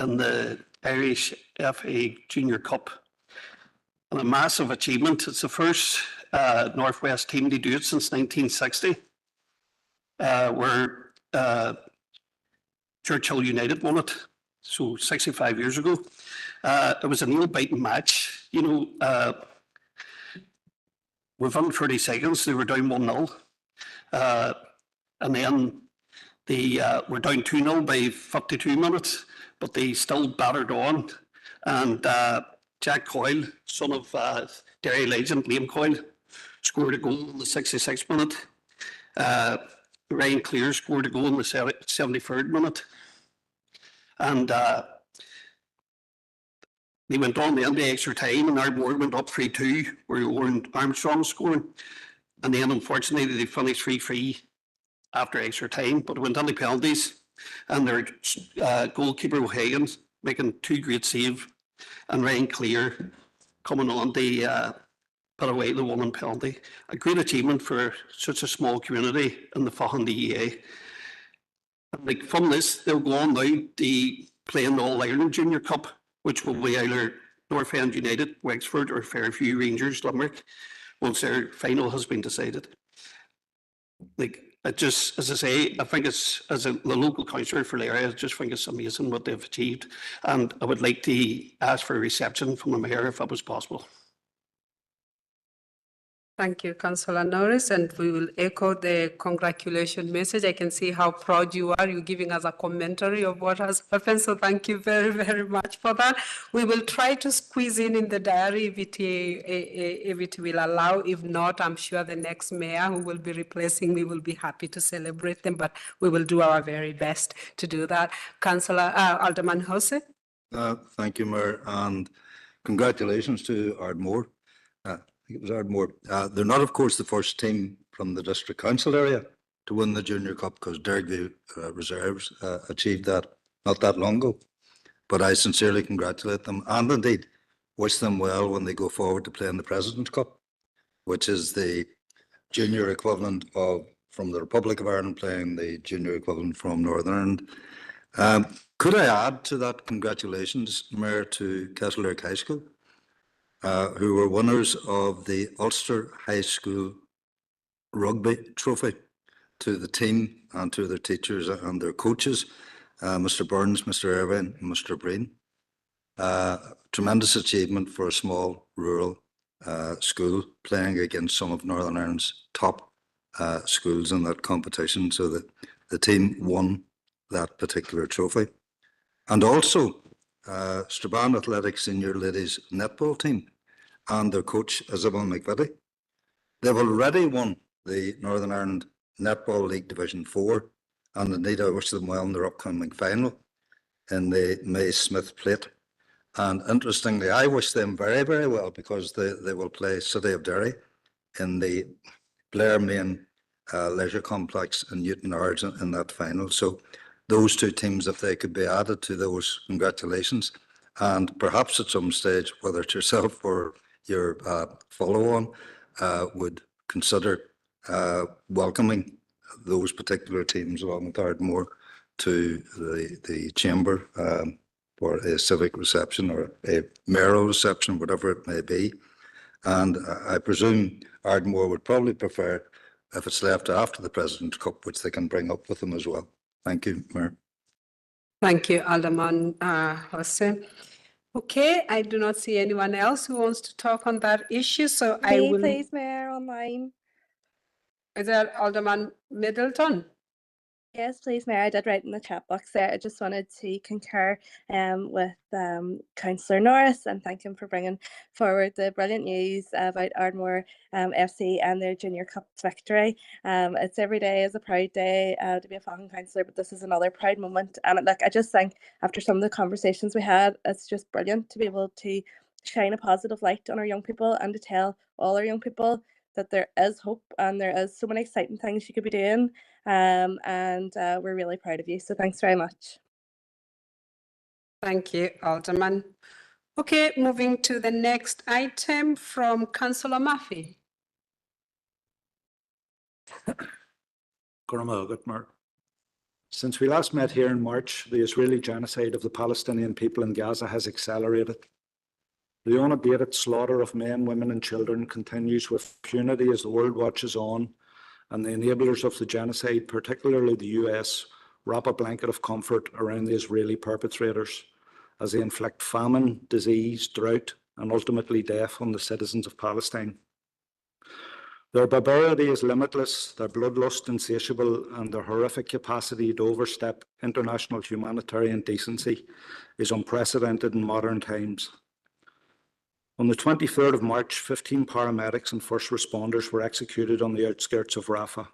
in the Irish FA Junior Cup. And a massive achievement. It's the first Northwest team to do it since 1960, where Churchill United won it, so 65 years ago. It was a nail-biting match. You know, within 30 seconds, they were down 1-0. And then they were down 2-0 by 52 minutes, but they still battered on. And Jack Coyle, son of Derry legend Liam Coyle, scored a goal in the 66th minute. Ryan Clear scored a goal in the 73rd minute. And they went on the end of extra time, and Ardmore went up 3-2, where Owen Armstrong scoring. And then, unfortunately, they finished 3-3 after extra time, but it went on the penalties. And their goalkeeper O'Hagan making 2 great saves, and Ryan Clear coming on to put away the one penalty. A great achievement for such a small community in the Fahan DEA. And like from this, they'll go on now to play in the All-Ireland Junior Cup, which will be either North End United, Wexford, or Fairview Rangers, Limerick, once their final has been decided. Like, it just, as I say, I think it's, as the local councillor for the area, I just think it's amazing what they've achieved. And I would like to ask for a reception from the mayor if that was possible. Thank you, Councillor Norris, and we will echo the congratulation message. I can see how proud you are. You're giving us a commentary of what has happened, so thank you very, very much for that. We will try to squeeze in the diary if it will allow. If not, I'm sure the next mayor who will be replacing me will be happy to celebrate them, but we will do our very best to do that. Councillor Alderman Hose. Thank you, Mayor, and congratulations to Ardmore. I think it was Ardmore. They're not, of course, the first team from the district council area to win the Junior Cup, because Derryview Reserves achieved that not that long ago. But I sincerely congratulate them, and indeed wish them well when they go forward to play in the President's Cup, which is the junior equivalent of, from the Republic of Ireland, playing the junior equivalent from Northern Ireland. Could I add to that congratulations, Mayor, to Kesselirk High School, who were winners of the Ulster High School Rugby Trophy, to the team and to their teachers and their coaches, Mr. Burns, Mr. Irvine, and Mr. Breen. Tremendous achievement for a small rural school, playing against some of Northern Ireland's top schools in that competition. So that the team won that particular trophy. And also Strabane Athletics Senior Ladies Netball team and their coach Isabel McVitie. They've already won the Northern Ireland Netball League Division 4, and indeed I wish them well in their upcoming final in the May Smith Plate. And interestingly, I wish them very, very well, because they will play City of Derry in the Blair Main Leisure Complex in Newton Ards in that final. So those two teams, if they could be added to those, congratulations. And perhaps at some stage, whether it's yourself or your follow-on, would consider welcoming those particular teams along with Ardmore to the chamber for a civic reception or a mayoral reception, whatever it may be. And I presume Ardmore would probably prefer if it's left after the President's Cup, which they can bring up with them as well. Thank you, Mayor. Thank you, Alderman Hussain. Okay, I do not see anyone else who wants to talk on that issue, so I Me, will. please, Mayor, online. Is that Alderman Middleton? Yes, please, Mayor. I did write in the chat box there. I just wanted to concur with Councillor Norris and thank him for bringing forward the brilliant news about Ardmore FC and their Junior Cup victory. It's every day is a proud day to be a Falcon councillor, but this is another proud moment. And look, I just think after some of the conversations we had, it's just brilliant to be able to shine a positive light on our young people and to tell all our young people that there is hope and there is so many exciting things you could be doing. And we're really proud of you. So thanks very much. Thank you, Alderman. Okay, moving to the next item from Councillor Murphy. Since we last met here in March, the Israeli genocide of the Palestinian people in Gaza has accelerated. The unabated slaughter of men, women and children continues with impunity as the world watches on, and the enablers of the genocide, particularly the US, wrap a blanket of comfort around the Israeli perpetrators as they inflict famine, disease, drought, and ultimately death on the citizens of Palestine. Their barbarity is limitless, their bloodlust insatiable, and their horrific capacity to overstep international humanitarian decency is unprecedented in modern times. On the 23rd of March, 15 paramedics and first responders were executed on the outskirts of Rafah.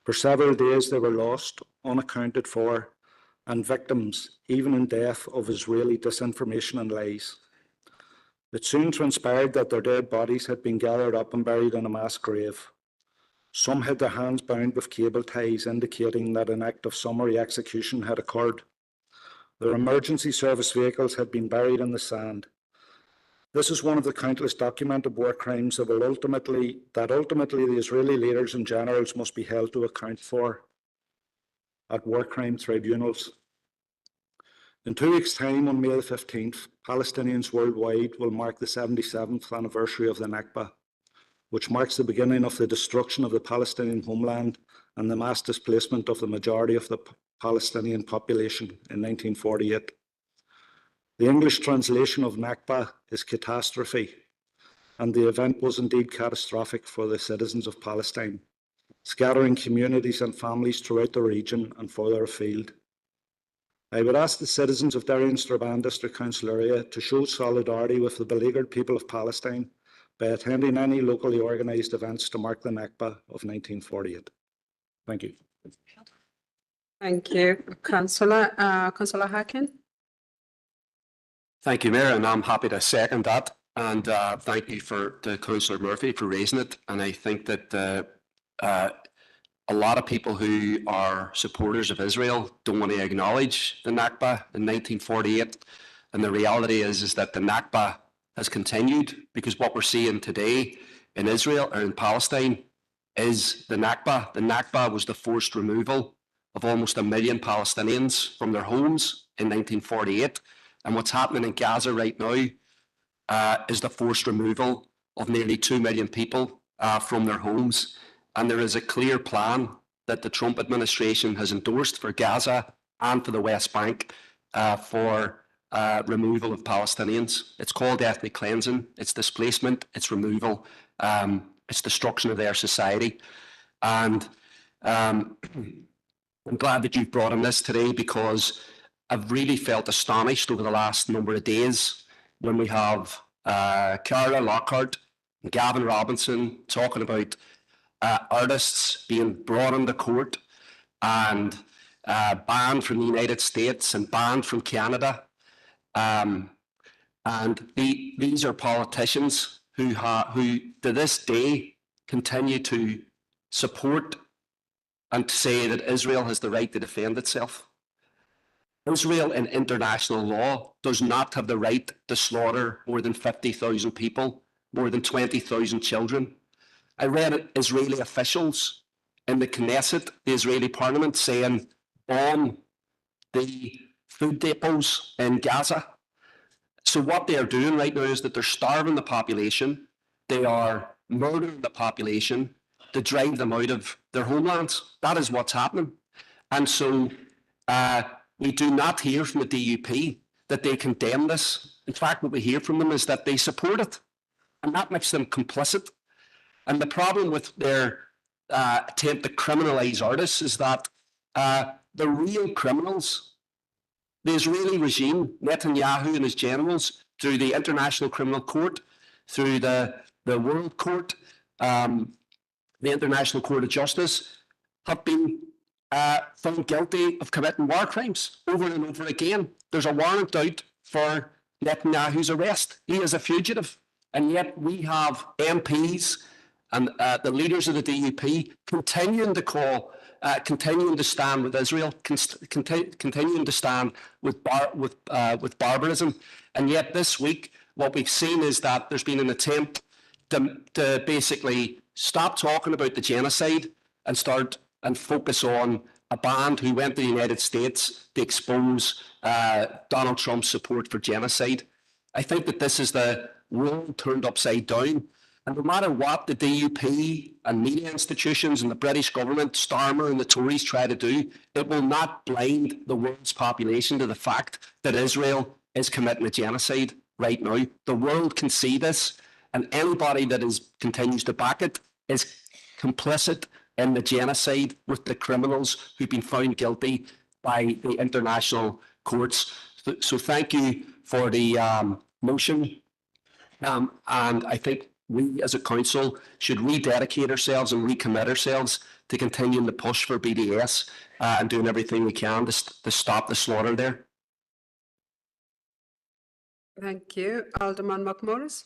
For several days, they were lost, unaccounted for, and victims, even in death, of Israeli disinformation and lies. It soon transpired that their dead bodies had been gathered up and buried in a mass grave. Some had their hands bound with cable ties, indicating that an act of summary execution had occurred. Their emergency service vehicles had been buried in the sand. This is one of the countless documented war crimes that ultimately the Israeli leaders and generals must be held to account for at war crime tribunals. In 2 weeks' time, on May the 15th, Palestinians worldwide will mark the 77th anniversary of the Nakba, which marks the beginning of the destruction of the Palestinian homeland and the mass displacement of the majority of the Palestinian population in 1948. The English translation of Nakba is catastrophe, and the event was indeed catastrophic for the citizens of Palestine, scattering communities and families throughout the region and further afield. I would ask the citizens of Derry and Strabane District Council area to show solidarity with the beleaguered people of Palestine by attending any locally organised events to mark the Nakba of 1948. Thank you. Thank you, Councillor. Councillor Harkin. Thank you, Mayor, and I'm happy to second that. And thank you to Councillor Murphy for raising it. And I think that a lot of people who are supporters of Israel don't want to acknowledge the Nakba in 1948. And the reality is that the Nakba has continued, because what we're seeing today in Israel or in Palestine is the Nakba. The Nakba was the forced removal of almost 1 million Palestinians from their homes in 1948. And what's happening in Gaza right now is the forced removal of nearly 2 million people from their homes. And there is a clear plan that the Trump administration has endorsed for Gaza and for the West Bank for removal of Palestinians. It's called ethnic cleansing, it's displacement, it's removal, it's destruction of their society. And I'm glad that you've brought in this today, because I've really felt astonished over the last number of days when we have Cara Lockhart and Gavin Robinson talking about artists being brought into court and banned from the United States and banned from Canada. And these are politicians who to this day continue to support and to say that Israel has the right to defend itself. Israel in international law does not have the right to slaughter more than 50,000 people, more than 20,000 children. I read Israeli officials in the Knesset, the Israeli parliament, saying bomb the food depots in Gaza. So what they are doing right now is that they're starving the population. They are murdering the population to drive them out of their homelands. That is what's happening. And so we do not hear from the DUP that they condemn this. In fact, what we hear from them is that they support it. And that makes them complicit. And the problem with their attempt to criminalise artists is that the real criminals, the Israeli regime, Netanyahu and his generals, through the International Criminal Court, through the World Court, the International Court of Justice, have been found guilty of committing war crimes over and over again. There's a warrant out for Netanyahu's arrest. He is a fugitive. And yet we have MPs and the leaders of the DUP continuing to call, continuing to stand with Israel, continuing to stand with barbarism. And yet this week, what we've seen is that there's been an attempt to basically stop talking about the genocide and start and focus on a band who went to the United States to expose Donald Trump's support for genocide. I think that this is the world turned upside down. And no matter what the DUP and media institutions and the British government, Starmer and the Tories try to do, it will not blind the world's population to the fact that Israel is committing a genocide right now. The world can see this, and anybody that continues to back it is complicit in the genocide with the criminals who've been found guilty by the international courts. So thank you for the motion. And I think we as a council should rededicate ourselves and recommit ourselves to continuing the push for BDS and doing everything we can to stop the slaughter there. Thank you. Alderman McMorris.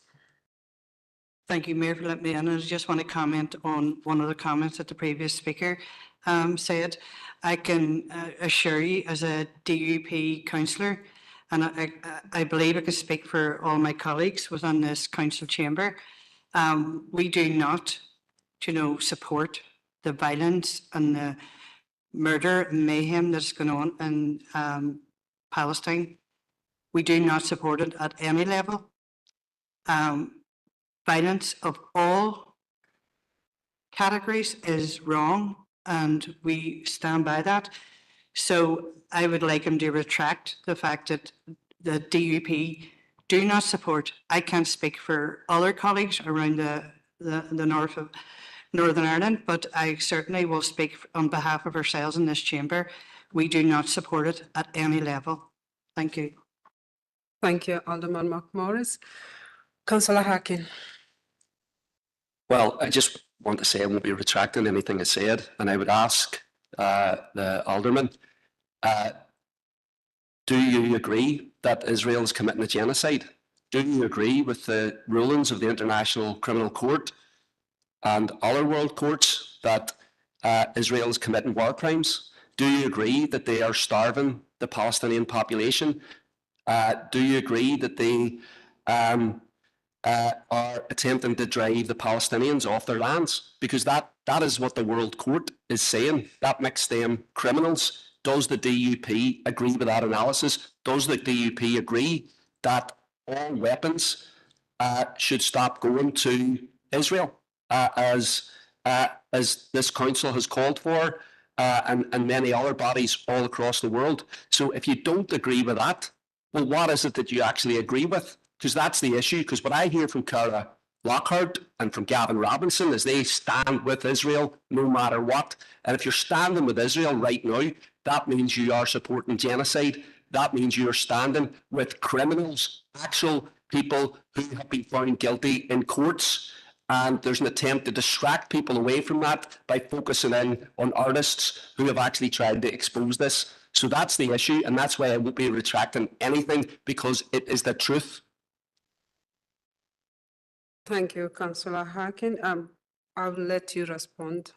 Thank you, Mayor, for letting me in. I just want to comment on one of the comments that the previous speaker said. I can assure you as a DUP councillor, and I believe I can speak for all my colleagues within this council chamber, we do not, support the violence and the murder and mayhem that's going on in Palestine. We do not support it at any level. Violence of all categories is wrong, and we stand by that. So I would like him to retract the fact that the DUP do not support. I can't speak for other colleagues around the north of Northern Ireland, but I certainly will speak on behalf of ourselves in this chamber. We do not support it at any level. Thank you. Thank you, Alderman McMorris. Councillor Harkin. Well, I just want to say I won't be retracting anything I said, and I would ask the Alderman, do you agree that Israel is committing a genocide? Do you agree with the rulings of the International Criminal Court and other world courts that Israel is committing war crimes? Do you agree that they are starving the Palestinian population? Do you agree that they are attempting to drive the Palestinians off their lands? Because that is what the World Court is saying. That makes them criminals. Does the DUP agree with that analysis? Does the DUP agree that all weapons should stop going to Israel, as this council has called for, and many other bodies all across the world? So if you don't agree with that, well, what is it that you actually agree with? Because that's the issue. Because what I hear from Cara Lockhart and from Gavin Robinson is they stand with Israel no matter what. And if you're standing with Israel right now, that means you are supporting genocide. That means you are standing with criminals, actual people who have been found guilty in courts. And there's an attempt to distract people away from that by focusing in on artists who have actually tried to expose this. So that's the issue, and that's why I won't be retracting anything, because it is the truth. Thank you, Councillor Harkin. I will let you respond.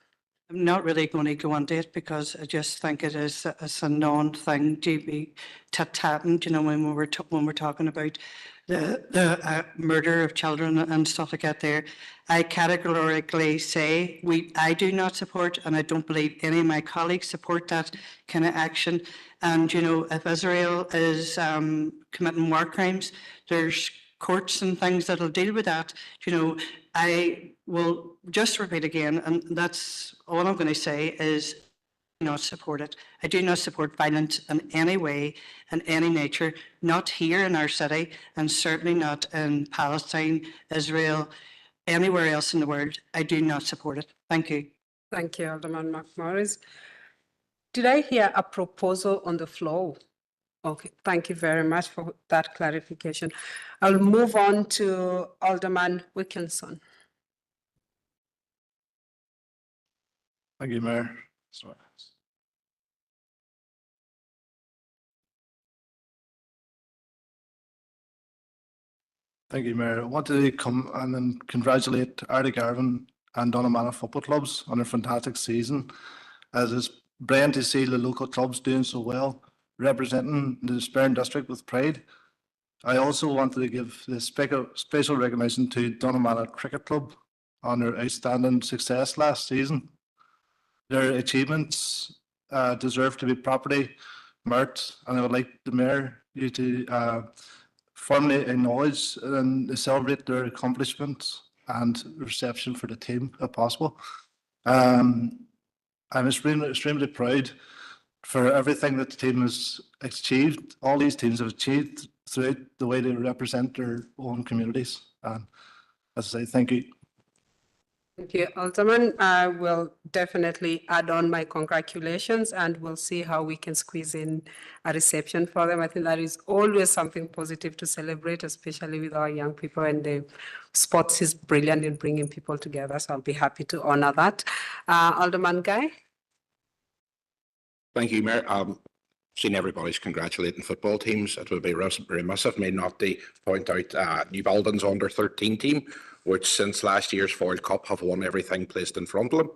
I'm not really going to go into it because I just think it is a known thing to be happened, when we're talking about the murder of children and stuff like that there. I categorically say I do not support, and I don't believe any of my colleagues support that kind of action. And, you know, if Israel is committing war crimes, there's courts and things that'll deal with that. You know, I will just repeat again, and that's all I'm going to say is not support it. I do not support violence in any way, in any nature, not here in our city, and certainly not in Palestine, Israel, anywhere else in the world. I do not support it. Thank you. Thank you, Alderman McMorris. Did I hear a proposal on the floor? Okay, thank you very much for that clarification. I'll move on to Alderman Wilkinson. Thank you, Mayor. Thank you, Mayor. I wanted to come and then congratulate Artie Garvin and Donaghmara football clubs on a fantastic season. As it's brilliant to see the local clubs doing so well, representing the Sperrin district with pride. I also wanted to give the special recognition to Donaghmara Cricket Club on their outstanding success last season. Their achievements deserve to be properly marked, and I would like the Mayor you to formally acknowledge and celebrate their accomplishments and reception for the team, if possible. I'm extremely proud for everything that the team has achieved. All these teams have achieved throughout the way they represent their own communities. And as I say, thank you. Thank you, Alderman. I will definitely add on my congratulations, and we'll see how we can squeeze in a reception for them. I think that is always something positive to celebrate, especially with our young people, and the sports is brilliant in bringing people together. So I'll be happy to honor that. Alderman Guy. Thank you, Mayor. Seen everybody's congratulating football teams. It would be remiss of me not to point out New Baldwin's under 13 team, which since last year's Foyle Cup have won everything placed in front of them.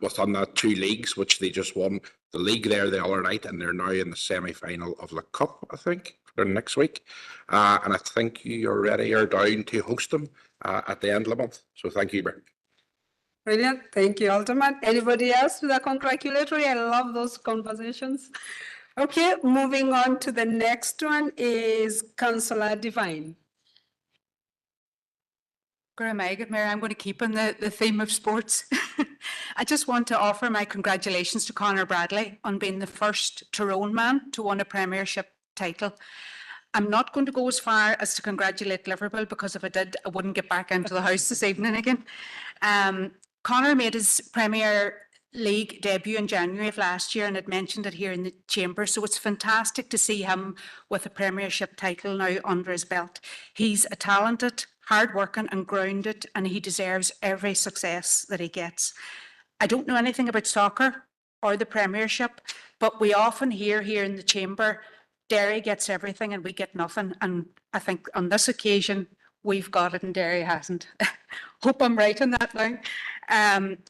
Within that 2 leagues, which they just won the league there the other night, and they're now in the semi-final of the Cup, I think, for next week. And I think you already are down to host them at the end of the month. So thank you, Mayor. Brilliant. Thank you, Alderman. Anybody else with a congratulatory? I love those conversations. Okay, moving on to the next one is Councillor Devine. Mayor, I'm going to keep on the theme of sports. I just want to offer my congratulations to Conor Bradley on being the first Tyrone man to win a Premiership title. I'm not going to go as far as to congratulate Liverpool, because if I did, I wouldn't get back into the house this evening again. Conor made his Premier League debut in January of last year, and had mentioned it here in the chamber. So it's fantastic to see him with a Premiership title now under his belt. He's a talented, hardworking and grounded, and he deserves every success that he gets. I don't know anything about soccer or the Premiership, but we often hear here in the chamber, Derry gets everything and we get nothing. And I think on this occasion, we've got it and Derry hasn't. Hope I'm right on that now.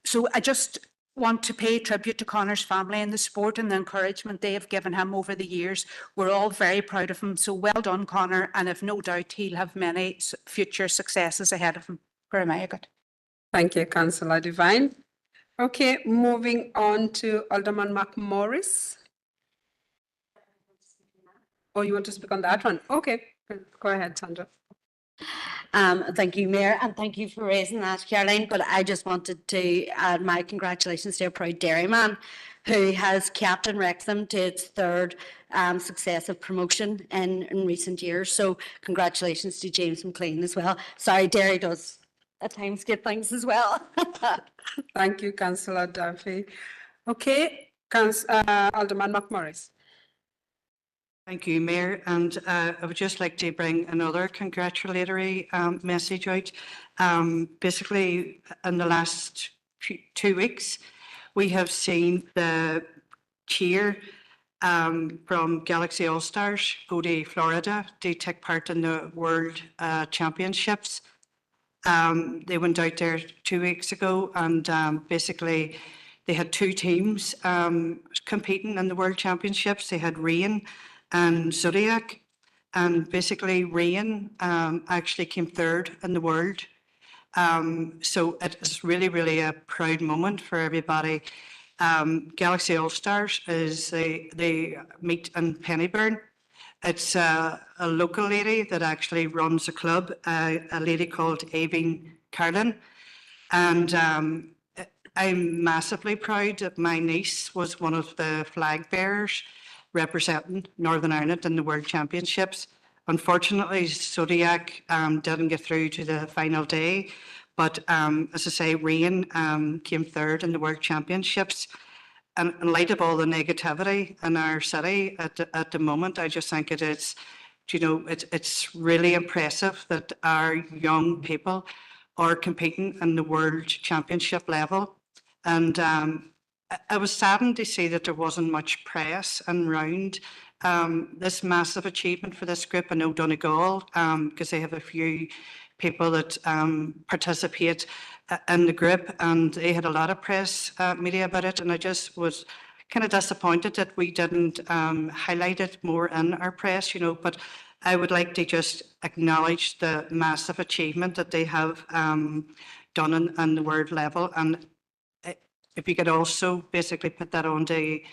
So I just want to pay tribute to Conor's family and the support and the encouragement they have given him over the years. We're all very proud of him. So well done, Conor, and I've no doubt he'll have many future successes ahead of him. Thank you, Councillor Devine. Okay, moving on to Alderman McMorris. Oh, you want to speak on that one? Okay, go ahead, Sandra. Thank you, Mayor, and thank you for raising that, Caroline. But I just wanted to add my congratulations to a proud dairyman who has captained Wrexham to its 3rd successive promotion in recent years. So congratulations to James McLean as well. Sorry, Derry does at times get things as well. Thank you, Councillor Duffy. Okay, Alderman McMorris. Thank you, Mayor. And I would just like to bring another congratulatory message out. Basically, in the last 2 weeks, we have seen the cheer from Galaxy All-Stars go to Florida to take part in the World Championships. They went out there 2 weeks ago, and basically they had 2 teams competing in the World Championships. They had Rain and Zodiac, and basically Rain actually came 3rd in the world. So it is really, really a proud moment for everybody Galaxy All Stars is they meet in Pennyburn. It's a local lady that actually runs a club, a lady called Aveen Carlin. And I'm massively proud that my niece was one of the flag bearers representing Northern Ireland in the World Championships. Unfortunately, Zodiac didn't get through to the final day, but as I say, Rain came third in the World Championships. And in light of all the negativity in our city at the moment, I just think it's really impressive that our young people are competing in the World Championship level. And I was saddened to see that there wasn't much press around this massive achievement for this group. I know Donegal, because they have a few people that participate in the group, and they had a lot of press media about it. And I just was kind of disappointed that we didn't highlight it more in our press, but I would like to just acknowledge the massive achievement that they have done on the world level. And if you could also basically put that on the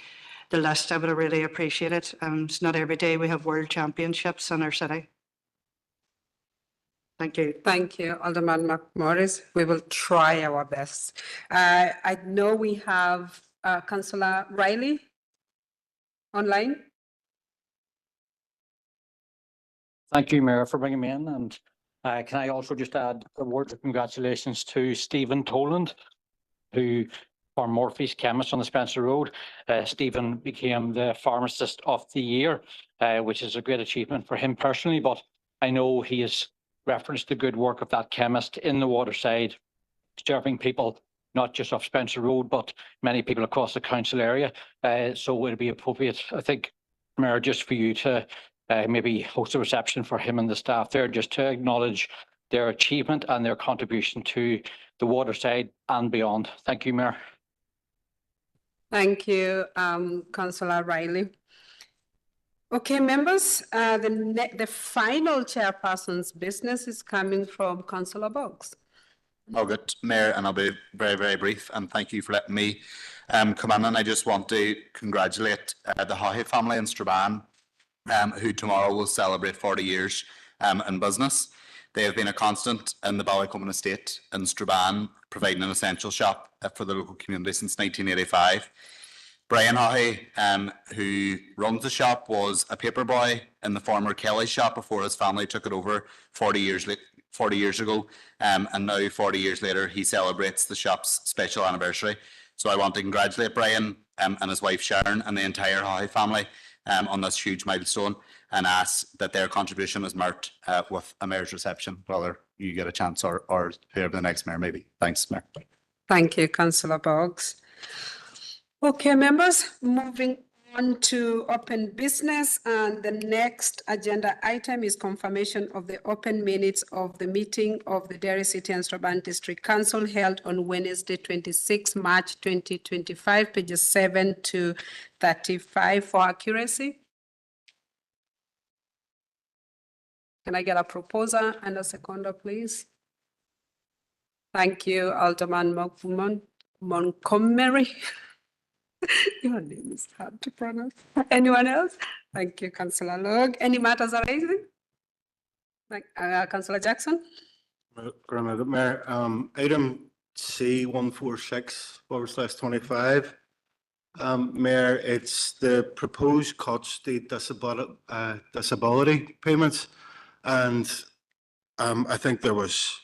list, I would really appreciate it. It's not every day we have world championships in our city. Thank you. Thank you, Alderman McMorris. We will try our best. I know we have Councillor Riley online. Thank you, Mayor, for bringing me in. And can I also just add a word of congratulations to Stephen Toland, who for Morphy's Chemist on the Spencer Road. Stephen became the Pharmacist of the Year, which is a great achievement for him personally, but I know he has referenced the good work of that chemist in the Waterside, serving people not just off Spencer Road, but many people across the council area. So it would be appropriate, I think, Mayor, just for you to maybe host a reception for him and the staff there, just to acknowledge their achievement and their contribution to the Waterside and beyond. Thank you, Mayor. Thank you, Councillor Riley. Okay, members, the final chairperson's business is coming from Councillor Boggs. Margaret, Mayor, and I'll be very, very brief, and thank you for letting me come in. And I just want to congratulate the Haughey family in Strabane, who tomorrow will celebrate 40 years in business. They have been a constant in the Ballycommon estate in Strabane, providing an essential shop for the local community since 1985. Brian Haughey, who runs the shop, was a paperboy in the former Kelly shop before his family took it over 40 years ago. And now, 40 years later, he celebrates the shop's special anniversary. So I want to congratulate Brian and his wife Sharon and the entire Haughey family on this huge milestone, and ask that their contribution is marked with a mayor's reception, whether you get a chance or whoever the next mayor may be. Thanks, Mayor. Thank you, Councillor Boggs. Okay, members, moving on to open business, and the next agenda item is confirmation of the open minutes of the meeting of the Derry City and Strabane District Council held on Wednesday, 26 March 2025, pages 7 to 35 for accuracy. Can I get a proposer and a seconder, please? Thank you, Alderman Montgomery. Your name is hard to pronounce. Anyone else? Thank you, Councillor Logue. Any matters arising? Councillor Jackson? Mayor, item C146/25. Mayor, it's the proposed cuts to disability payments, and I think there was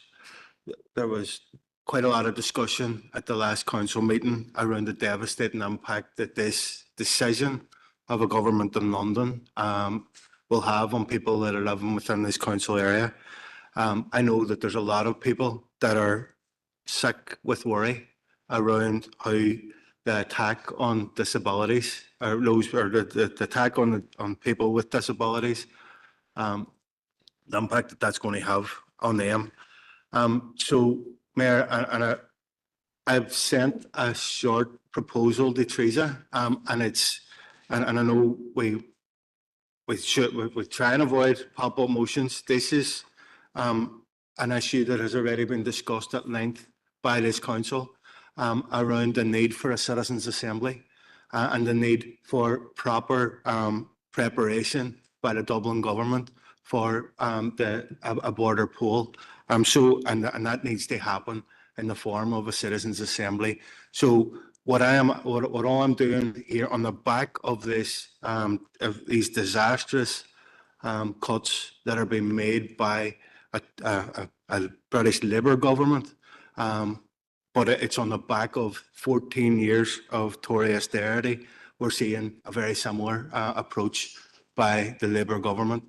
quite a lot of discussion at the last council meeting around the devastating impact that this decision of a government in London will have on people that are living within this council area. I know that there's a lot of people that are sick with worry around how the attack on disabilities, or the attack on people with disabilities, the impact that that's going to have on them. So, Mayor, and I've sent a short proposal to Teresa, and I know we try and avoid pop-up motions. This is an issue that has already been discussed at length by this council, around the need for a citizens' assembly and the need for proper preparation by the Dublin government for a border poll. And that needs to happen in the form of a citizens' assembly. So what all I'm doing here on the back of this, of these disastrous cuts that are being made by a British Labour government, but it's on the back of 14 years of Tory austerity. We're seeing a very similar approach by the Labour government.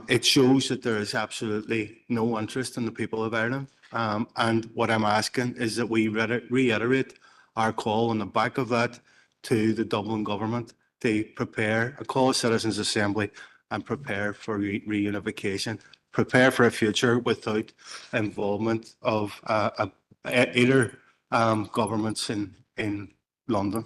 It shows that there is absolutely no interest in the people of Ireland. And what I'm asking is that we reiterate our call on the back of that to the Dublin government to prepare a call of citizens' assembly and prepare for reunification, prepare for a future without involvement of either governments in London.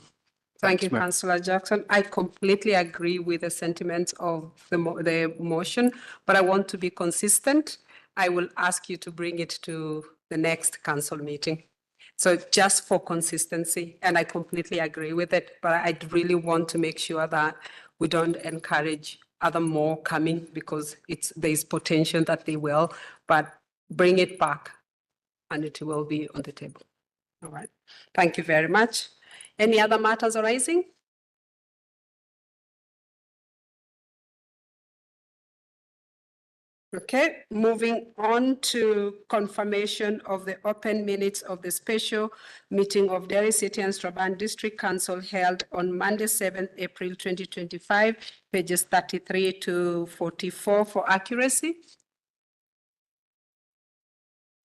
Thank you, Thanks, Mayor. Councillor Jackson. I completely agree with the sentiments of the motion, but I want to be consistent. I will ask you to bring it to the next council meeting. So just for consistency, and I completely agree with it, but I really want to make sure that we don't encourage other more coming because there's potential that they will, but bring it back and it will be on the table. All right. Thank you very much. Any other matters arising? Okay, moving on to confirmation of the open minutes of the special meeting of Derry City and Strabane District Council held on Monday, 7th April 2025, pages 33 to 44 for accuracy.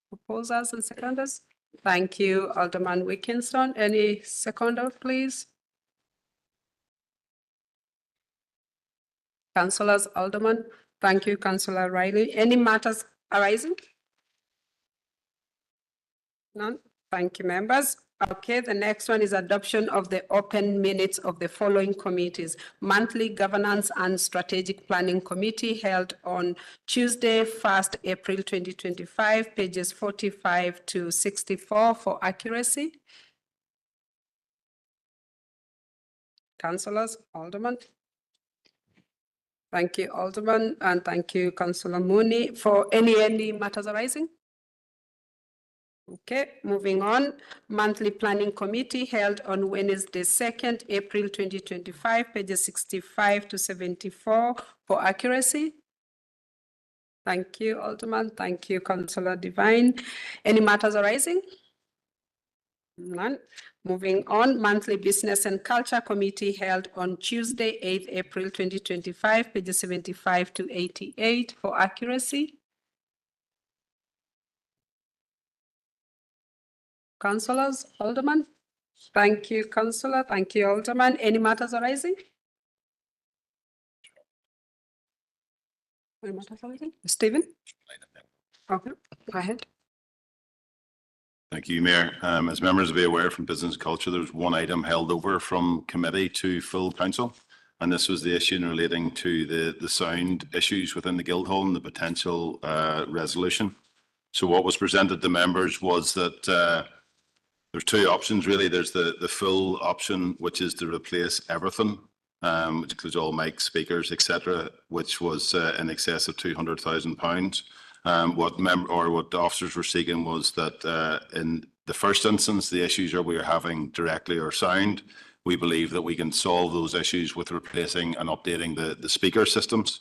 Proposers and seconders. Thank you, Alderman Wilkinson. Any seconder, please? Councillors, Alderman. Thank you, Councillor Riley. Any matters arising? None. Thank you, members. Okay, the next one is adoption of the open minutes of the following committees. Monthly Governance and Strategic Planning Committee held on Tuesday, 1st April 2025, pages 45 to 64 for accuracy. Councillors, Alderman. Thank you, Alderman, and thank you, Councillor Mooney. For any matters arising? Okay, moving on. Monthly Planning Committee held on Wednesday, 2nd April 2025, pages 65 to 74 for accuracy. Thank you, Alderman. Thank you, Councillor Devine. Any matters arising? None. Moving on, Monthly Business and Culture Committee held on Tuesday, 8th April 2025, pages 75 to 88 for accuracy. Councillors, Alderman. Thank you, Councillor. Thank you, Alderman. Any matters arising? Any matters arising? Stephen? Okay, go ahead. Thank you, Mayor. As members will be aware from Business and Culture, there's one item held over from committee to full council. And this was the issue relating to the sound issues within the Guildhall and the potential resolution. So what was presented to members was that there's two options really. There's the full option, which is to replace everything, which includes all mics, speakers, etc., which was in excess of £200,000. What the officers were seeking was that in the first instance, the issues we are having directly are sound. We believe that we can solve those issues with replacing and updating the speaker systems.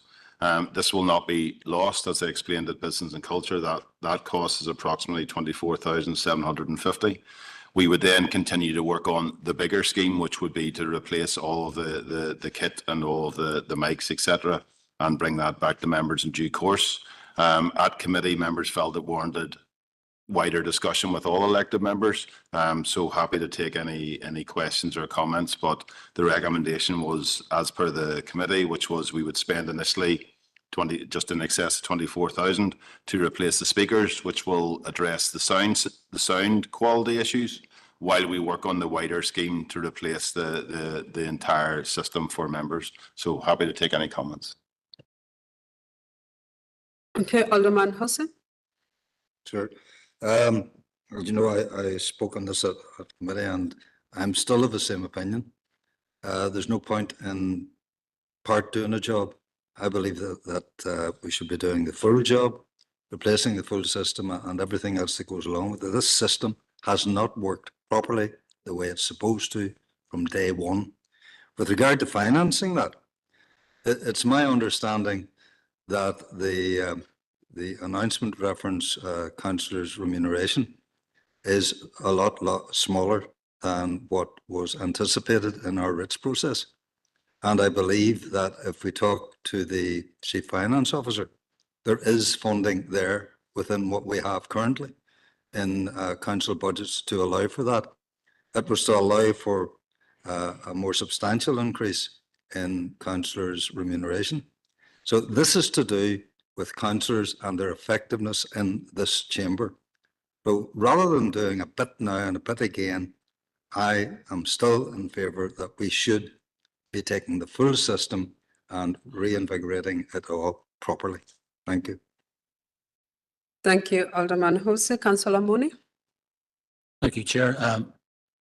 This will not be lost, as I explained at Business and Culture. That cost is approximately £24,750. We would then continue to work on the bigger scheme, which would be to replace all of the kit and all of the mics, etc., and bring that back to members in due course. At committee, members felt it warranted wider discussion with all elected members. So happy to take any questions or comments, but the recommendation was, as per the committee, which was we would spend initially just in excess of 24,000 to replace the speakers, which will address the sound quality issues, while we work on the wider scheme to replace the entire system for members. So happy to take any comments. Okay, Alderman Hussain. Sure. I You know, I spoke on this at committee and I'm still of the same opinion. There's no point in part doing a job. I believe that we should be doing the full job, replacing the full system and everything else that goes along with it. This system has not worked properly the way it's supposed to from day one. With regard to financing that, it's my understanding that the announcement reference councillors' remuneration is a lot smaller than what was anticipated in our RITS process. And I believe that if we talk to the Chief Finance Officer, there is funding there within what we have currently in council budgets to allow for that. That was to allow for a more substantial increase in councillors' remuneration. So this is to do with councillors and their effectiveness in this chamber. So rather than doing a bit now and a bit again, I am still in favour that we should be taking the full system and reinvigorating it all properly. Thank you. Thank you, Alderman Hose. Councillor Mooney. Thank you, Chair.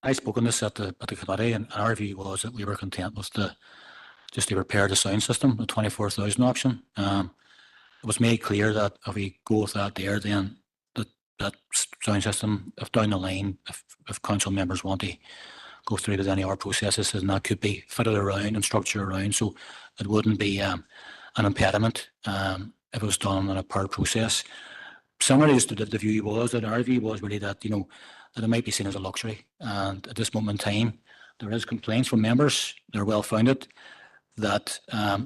I spoke on this at the committee, and our view was that we were content with just to repair the sound system, the 24,000 option. It was made clear that if we go with that there, then that sound system, if down the line, if council members want to go through with any of our processes, and that could be fitted around and structured around, so it wouldn't be an impediment if it was done in a per process. Similarly, the view was that our view was really that, that it might be seen as a luxury. And at this moment in time, there is complaints from members, they're well founded, that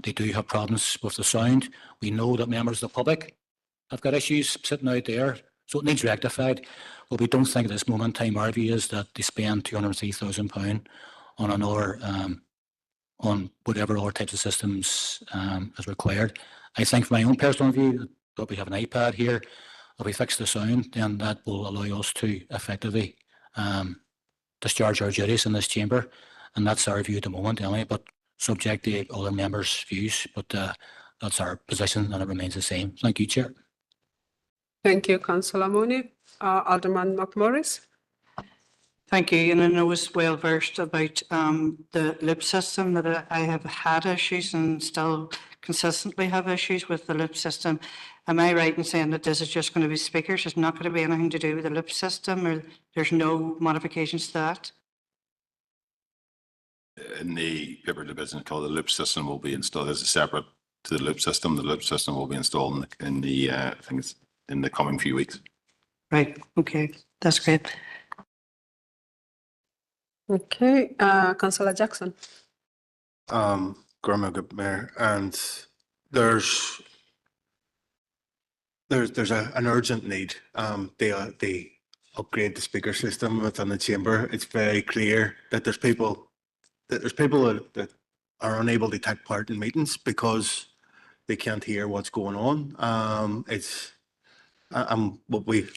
they do have problems with the sound. We know that members of the public have got issues sitting out there, so it needs rectified. But we don't think at this moment in time, our view is that they spend £203,000 on another, on whatever other types of systems is required. I think from my own personal view, that we have an iPad here, if we fix the sound, then that will allow us to effectively discharge our duties in this chamber. And that's our view at the moment anyway, but subject to other members' views. But that's our position and it remains the same. Thank you, Chair. Thank you, Councillor Mooney. Alderman McMorris. Thank you. And I know it's well versed about the loop system, that I have had issues and still consistently have issues with the loop system. Am I right in saying that this is just going to be speakers? It's not going to be anything to do with the loop system, or there's no modifications to that? In the paper division called the loop system will be installed as a separate to the loop system. The loop system will be installed in the I think it's in the coming few weeks. Right. Okay. That's great. Okay. Councillor Jackson. Gormagood Mayor, and there's an urgent need. They upgrade the speaker system within the chamber. It's very clear that there's people that are unable to take part in meetings because they can't hear what's going on.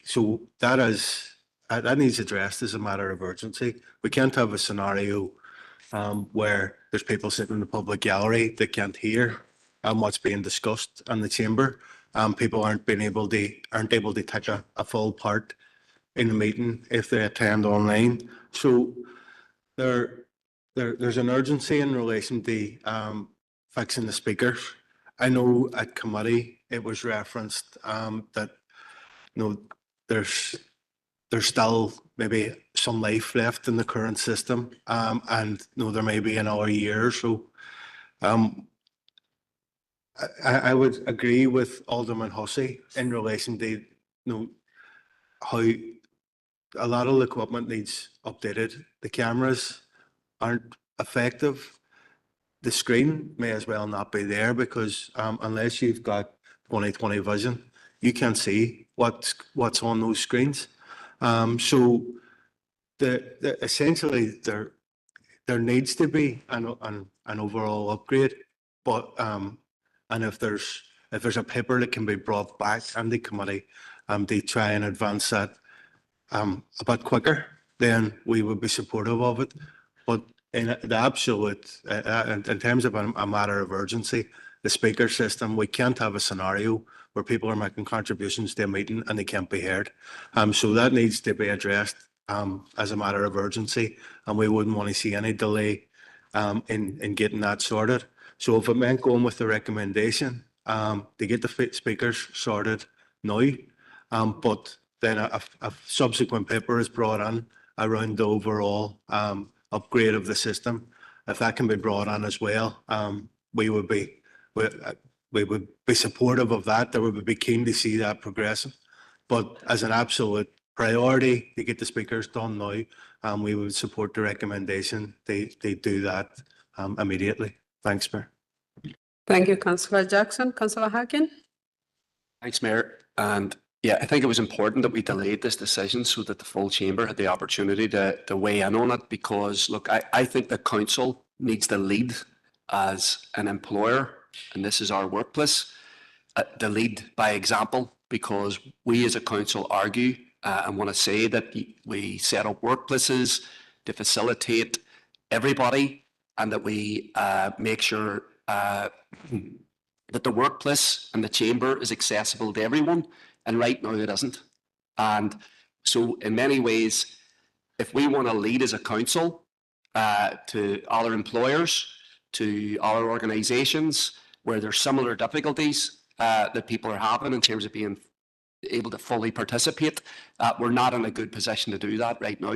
So that needs addressed as a matter of urgency. We can't have a scenario where there's people sitting in the public gallery that can't hear what's being discussed in the chamber. People aren't able to take a full part in the meeting if they attend online. So there's an urgency in relation to fixing the speakers. I know at committee it was referenced that there's still maybe some life left in the current system, and there may be another year or so. I would agree with Alderman Hussey in relation to how a lot of the equipment needs updated. The cameras aren't effective. The screen may as well not be there because unless you've got 20/20 vision, you can't see what's on those screens. So essentially there needs to be an overall upgrade, but and if there's a paper that can be brought back and the committee to try and advance that a bit quicker, then we would be supportive of it. But in the absolute, in terms of a matter of urgency, the speaker system, we can't have a scenario where people are making contributions to a meeting and they can't be heard. So that needs to be addressed as a matter of urgency, and we wouldn't want to see any delay in getting that sorted. So if it meant going with the recommendation to get the speakers sorted now, but then a subsequent paper is brought in around the overall upgrade of the system, if that can be brought on as well, we would be supportive of that. That we would be keen to see that progressing. But as an absolute priority to get the speakers done now, we would support the recommendation. They do that immediately. Thanks, Mayor. Thank you, Councillor Jackson. Councillor Harkin. Thanks, Mayor. And yeah, I think it was important that we delayed this decision so that the full chamber had the opportunity to weigh in on it, because look, I think the council needs to lead as an employer, and this is our workplace, to lead by example, because we as a council argue and want to say that we set up workplaces to facilitate everybody, and that we make sure that the workplace and the chamber is accessible to everyone. And right now it isn't. And so in many ways, if we want to lead as a council to other employers, to other organisations where there's similar difficulties that people are having in terms of being able to fully participate, we're not in a good position to do that right now.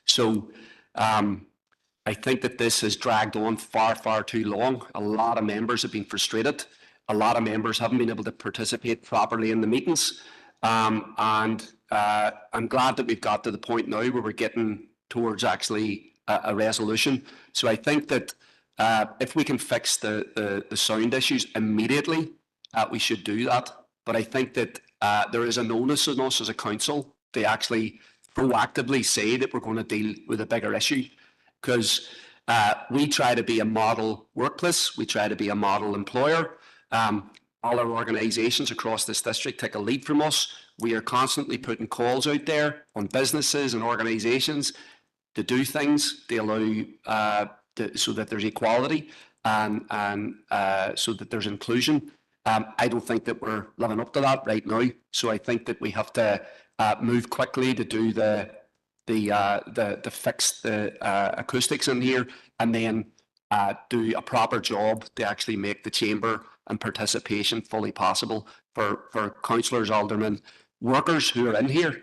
So I think that this has dragged on far, far too long. A lot of members have been frustrated. A lot of members haven't been able to participate properly in the meetings. And I'm glad that we've got to the point now where we're getting towards actually a resolution. So I think that if we can fix the sound issues immediately, we should do that. But I think that there is an onus on us as a council to actually proactively say that we're going to deal with a bigger issue, because we try to be a model workplace, we try to be a model employer. All our organisations across this district take a lead from us. We are constantly putting calls out there on businesses and organisations to do things to allow so that there's equality and so that there's inclusion. I don't think that we're living up to that right now. So I think that we have to move quickly to do the fix the acoustics in here, and then do a proper job to actually make the chamber and participation fully possible for councillors, aldermen, workers who are in here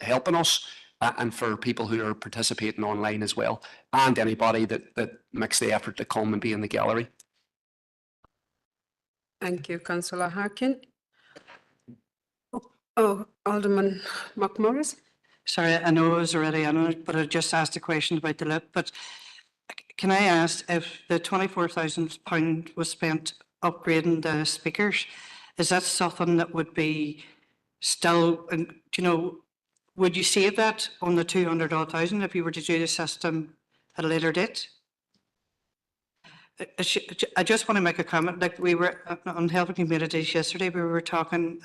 helping us, and for people who are participating online as well, and anybody that makes the effort to come and be in the gallery. Thank you, Councillor Harkin. Oh, Alderman McMorris. Sorry, I know I was already on it, but I just asked a question about the lip. But can I ask, if the £24,000 was spent upgrading the speakers, is that something that would be still, would you save that on the 200,000 if you were to do the system at a later date? I just want to make a comment. Like, we were on Helping Communities yesterday, we were talking,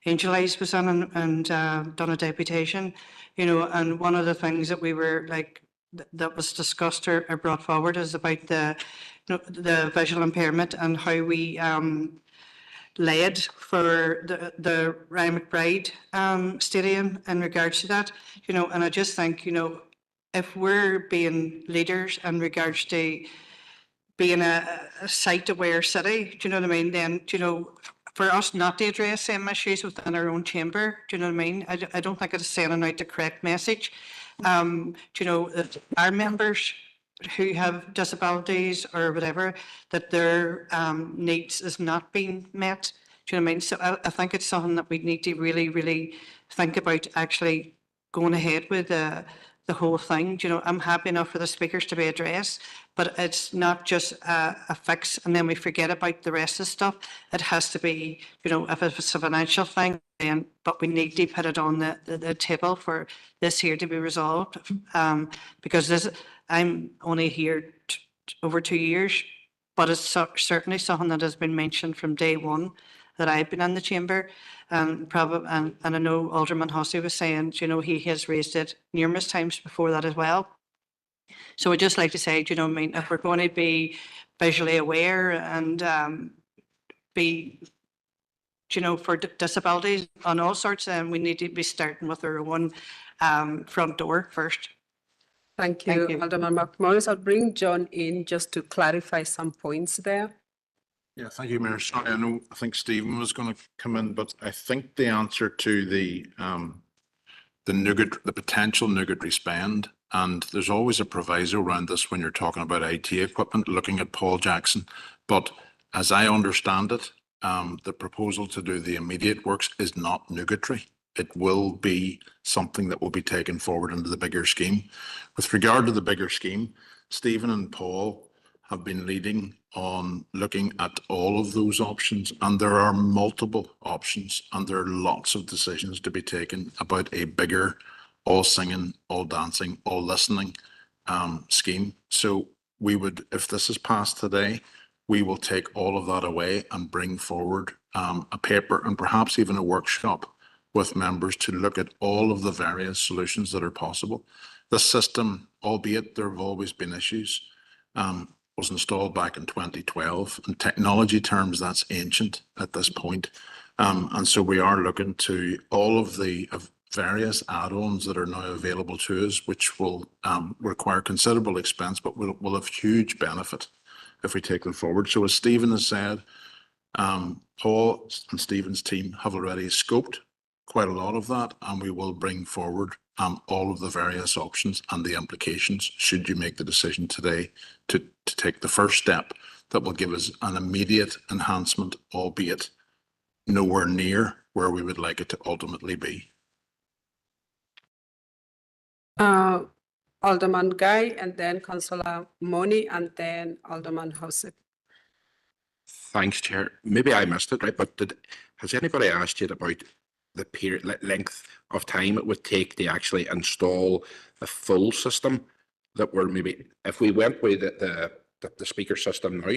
Angel Eyes was on and done a deputation, and one of the things that we were like, that was discussed or brought forward is about the visual impairment and how we led for the Ryan McBride Stadium in regards to that, and I just think, if we're being leaders in regards to being a site-aware city, do you know what I mean? Then, for us not to address same issues within our own chamber, do you know what I mean? I don't think it's sending out the correct message. That our members who have disabilities or whatever, that their needs is not being met. Do you know what I mean? So I think it's something that we need to really, really think about actually going ahead with the whole thing. I'm happy enough for the speakers to be addressed, but it's not just a fix and then we forget about the rest of the stuff. It has to be, if it's a financial thing, but we need to put it on the table for this here to be resolved. Because I'm only here over 2 years, but it's certainly something that has been mentioned from day one that I've been in the chamber. And I know Alderman Hussey was saying, he has raised it numerous times before that as well. So I'd just like to say, if we're going to be visually aware and be you know, for disabilities and all sorts, and we need to be starting with our own front door first. Thank you, Alderman McMorris. I'll bring John in just to clarify some points there. Yeah, thank you, Mayor. Sorry, I think Stephen was going to come in, but I think the answer to the potential nugatory spend, and there's always a proviso around this when you're talking about IT equipment, looking at Paul Jackson. But as I understand it, the proposal to do the immediate works is not nugatory. It will be something that will be taken forward into the bigger scheme. With regard to the bigger scheme, Stephen and Paul have been leading on looking at all of those options, and there are multiple options, and there are lots of decisions to be taken about a bigger, all singing, all dancing, all listening scheme. So we would, if this is passed today, we will take all of that away and bring forward a paper and perhaps even a workshop with members to look at all of the various solutions that are possible. The system, albeit there have always been issues, was installed back in 2012. In technology terms, that's ancient at this point. And so we are looking to all of the various add-ons that are now available to us, which will require considerable expense, but will have huge benefit if we take them forward. So as Stephen has said, Paul and Stephen's team have already scoped quite a lot of that, and we will bring forward all of the various options and the implications should you make the decision today to take the first step that will give us an immediate enhancement, albeit nowhere near where we would like it to ultimately be. Alderman Guy, and then Councillor Moni, and then Alderman Hosip. Thanks, Chair. Maybe I missed it, right? But has anybody asked you about the period length of time it would take to actually install a full system? That we're maybe, if we went with the speaker system now,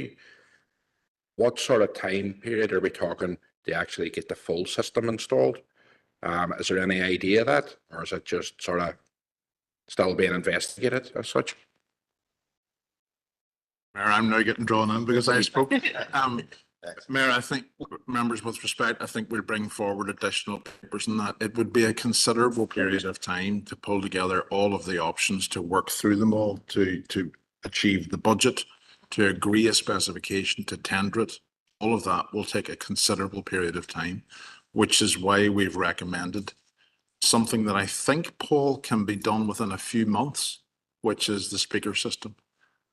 what sort of time period are we talking to actually get the full system installed? Is there any idea of that, or is it just sort of still being investigated as such? Mayor, I'm now getting drawn in because I spoke. Mayor, I think, members, with respect, I think we'll bring forward additional papers in that. It would be a considerable period of time to pull together all of the options, to work through them all, to achieve the budget, to agree a specification, to tender it. All of that will take a considerable period of time, which is why we've recommended something that I think, Paul, can be done within a few months, which is the speaker system.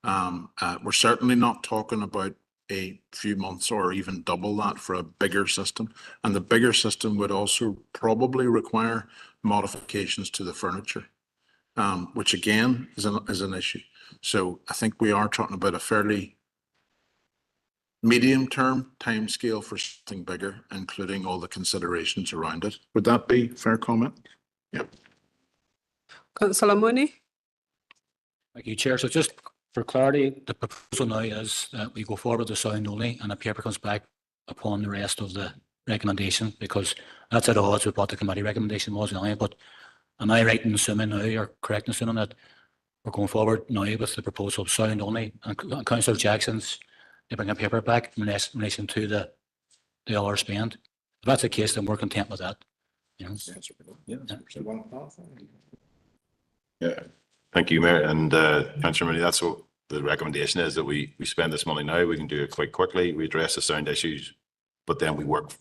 We're certainly not talking about a few months or even double that for a bigger system. And the bigger system would also probably require modifications to the furniture, which again is an issue. So I think we are talking about a fairly medium-term timescale for something bigger, including all the considerations around it. Would that be fair comment? Yeah. Councillor Moni. Thank you, Chair. So just for clarity, the proposal now is that we go forward with the sound only and a paper comes back upon the rest of the recommendation, because that's at odds with what the committee recommendation was anyway. But am I right in assuming now, or correct in assuming that we're going forward now with the proposal of sound only, and Councillor Jackson's they bring a paper back in relation to the other spend? If that's the case, then we're content with that. You know? Yeah. Thank you, Mayor. And Councillor Mooney, that's what the recommendation is, that we spend this money now. We can do it quite quickly. We address the sound issues, but then we work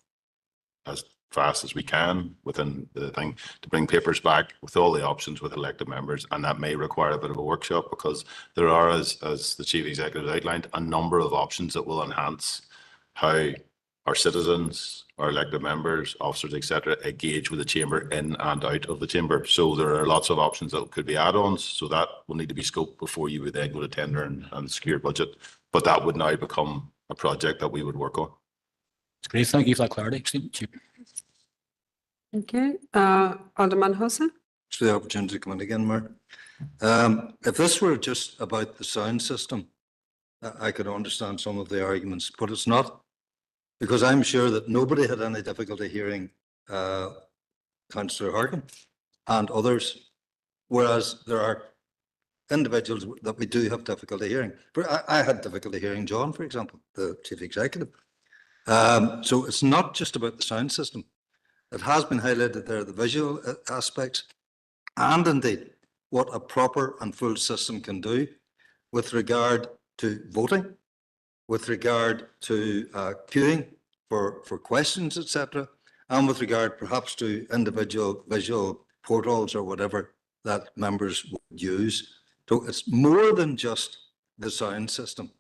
as fast as we can within the thing to bring papers back with all the options with elected members. And that may require a bit of a workshop, because there are, as the Chief Executive outlined, a number of options that will enhance how our citizens, our elected members, officers, etc., engage with the chamber in and out of the chamber. So there are lots of options that could be add-ons. So that will need to be scoped before you would then go to tender and secure budget. But that would now become a project that we would work on. It's great. Thank you for that clarity. Okay. Alderman Hossain. Thanks for the opportunity to come in again, Mayor. If this were just about the sound system, I could understand some of the arguments, but it's not. Because I'm sure that nobody had any difficulty hearing Councillor Harkin and others, whereas there are individuals that we do have difficulty hearing. I had difficulty hearing John, for example, the Chief Executive. So it's not just about the sound system. It has been highlighted there, the visual aspects, and indeed what a proper and full system can do with regard to voting, with regard to queuing for questions, etc., and with regard perhaps to individual visual portals or whatever that members would use. So it's more than just the sound system.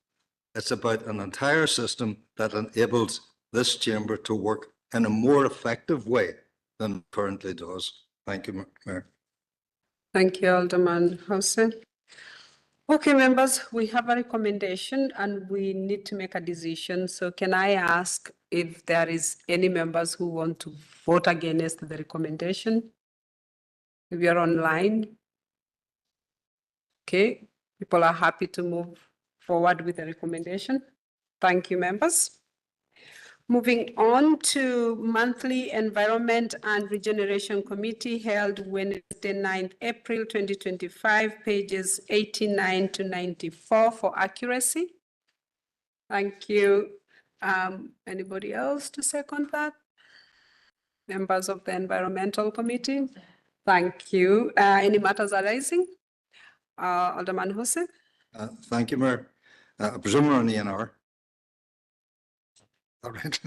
It's about an entire system that enables this chamber to work in a more effective way than it currently does. Thank you, Mayor. Thank you, Alderman Hussain. Okay, members, we have a recommendation and we need to make a decision. So can I ask if there is any members who want to vote against the recommendation? If you're online. Okay, people are happy to move forward with the recommendation. Thank you, members. Moving on to monthly Environment and Regeneration Committee held Wednesday, 9th April 2025, pages 89 to 94 for accuracy. Thank you. Anybody else to second that? Members of the Environmental Committee? Thank you. Any matters arising? Alderman Hussain? Thank you, Mayor. I presume we're on ENR. All right.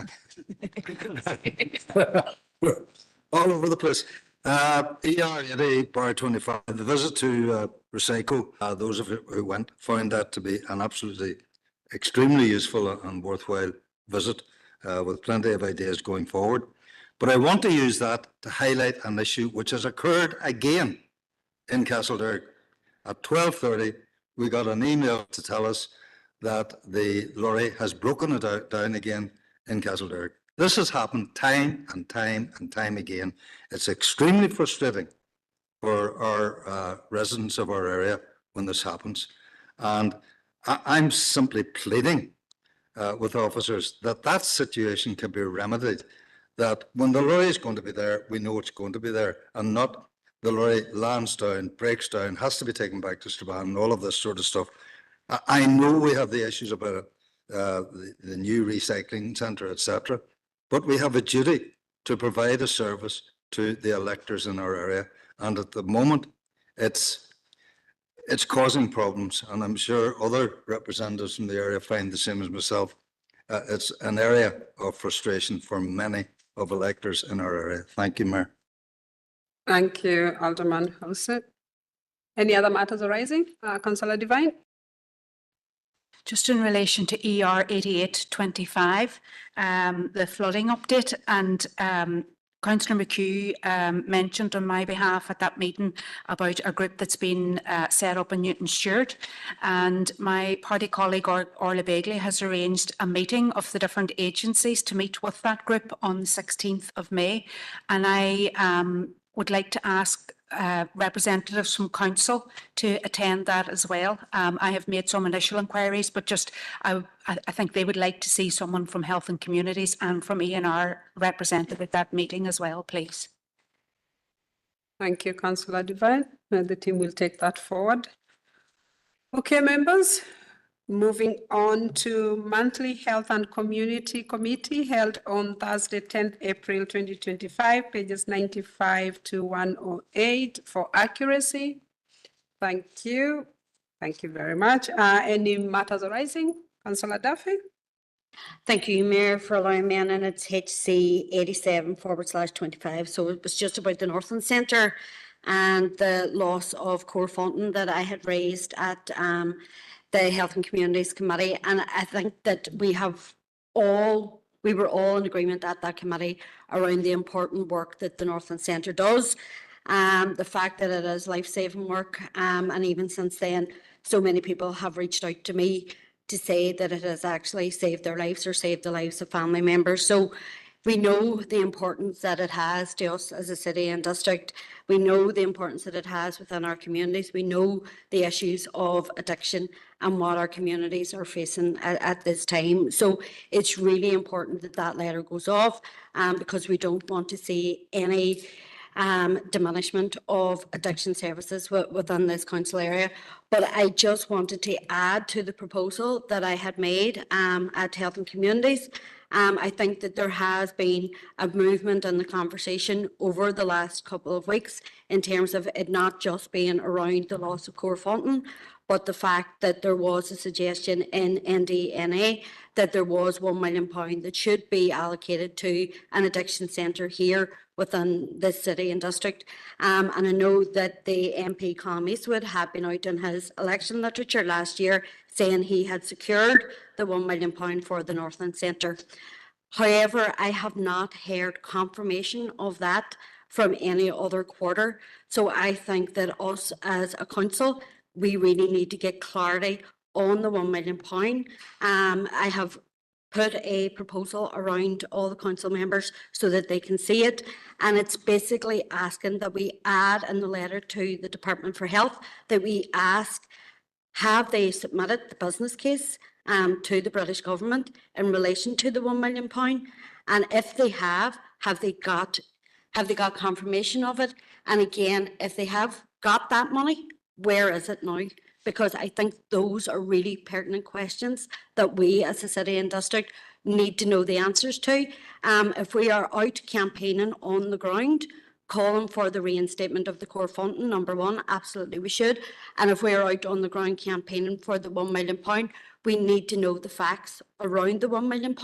We're all over the place. ER 80/25. The visit to Recycle, those of you who went found that to be an absolutely extremely useful and worthwhile visit with plenty of ideas going forward. But I want to use that to highlight an issue which has occurred again in Castleberg. At 12:30, we got an email to tell us that the lorry has broken it down again in Castleberg. This has happened time and time and time again. It's extremely frustrating for our residents of our area when this happens. And I'm simply pleading with officers that that situation can be remedied, that when the lorry is going to be there, we know it's going to be there, and not the lorry lands down, breaks down, has to be taken back to Strabane, and all of this sort of stuff. I know we have the issues about it, the new recycling centre, etc., but we have a duty to provide a service to the electors in our area, and at the moment, it's causing problems, and I'm sure other representatives from the area find the same as myself. It's an area of frustration for many of electors in our area. Thank you, Mayor. Thank you, Alderman Hussain. Any other matters arising? Councillor Devine? Just in relation to ER 88/25, the flooding update, and Councillor McHugh mentioned on my behalf at that meeting about a group that's been set up in Newton Stewart, and my party colleague Orla Begley has arranged a meeting of the different agencies to meet with that group on the 16th of May, and I would like to ask representatives from council to attend that as well. I have made some initial inquiries, but just I think they would like to see someone from Health and Communities and from ENR represented at that meeting as well, please. Thank you, Councillor Devine. The team will take that forward. Okay, members. Moving on to monthly Health and Community Committee held on Thursday, 10th April 2025, pages 95 to 108 for accuracy. Thank you. Thank you very much. Any matters arising? Councillor Duffy? Thank you, Mayor, for allowing me in, and it's HC 87/25. So it was just about the Northland Centre and the loss of Core Fontaine that I had raised at the Health and Communities Committee, and I think that we were all in agreement at that committee around the important work that the Northland Centre does, the fact that it is life-saving work, and even since then, so many people have reached out to me to say that it has actually saved their lives or saved the lives of family members. So we know the importance that it has to us as a city and district. We know the importance that it has within our communities. We know the issues of addiction and what our communities are facing at this time. So it's really important that that letter goes off, because we don't want to see any diminishment of addiction services within this council area. But I just wanted to add to the proposal that I had made at Health and Communities, I think that there has been a movement in the conversation over the last couple of weeks in terms of it not just being around the loss of Corefontaine, but the fact that there was a suggestion in NDNA that there was £1 million that should be allocated to an addiction centre here within this city and district. And I know that the MP Colm Eastwood had been out in his election literature last year saying he had secured the £1 million for the Northland Centre. However, I have not heard confirmation of that from any other quarter. So I think that us as a council, we really need to get clarity on the £1 million. I have put a proposal around all the council members so that they can see it. And it's basically asking that we add in the letter to the Department for Health, that we ask, have they submitted the business case to the British government in relation to the £1 million? And if they have they got confirmation of it? And again, if they have got that money, where is it now? Because I think those are really pertinent questions that we as a city and district need to know the answers to. If we are out campaigning on the ground, calling for the reinstatement of the Corefontaine, number one, absolutely we should. And if we're out on the ground campaigning for the £1 million, we need to know the facts around the £1 million.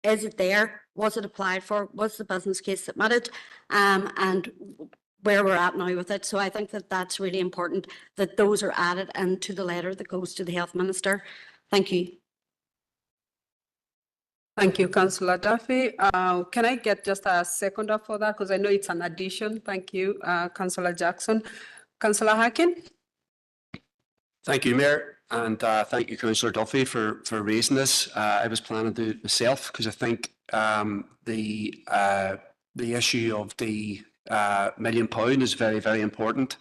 Is it there? Was it applied for? Was the business case submitted? And where we're at now with it. So I think that that's really important that those are added into the letter that goes to the Health Minister. Thank you. Thank you, Councillor Duffy. Can I get just a seconder for that? Because I know it's an addition. Thank you, Councillor Jackson. Councillor Harkin? Thank you, Mayor, and thank you, Councillor Duffy, for raising this. I was planning to do it myself because I think the issue of the £1 million is very, very important.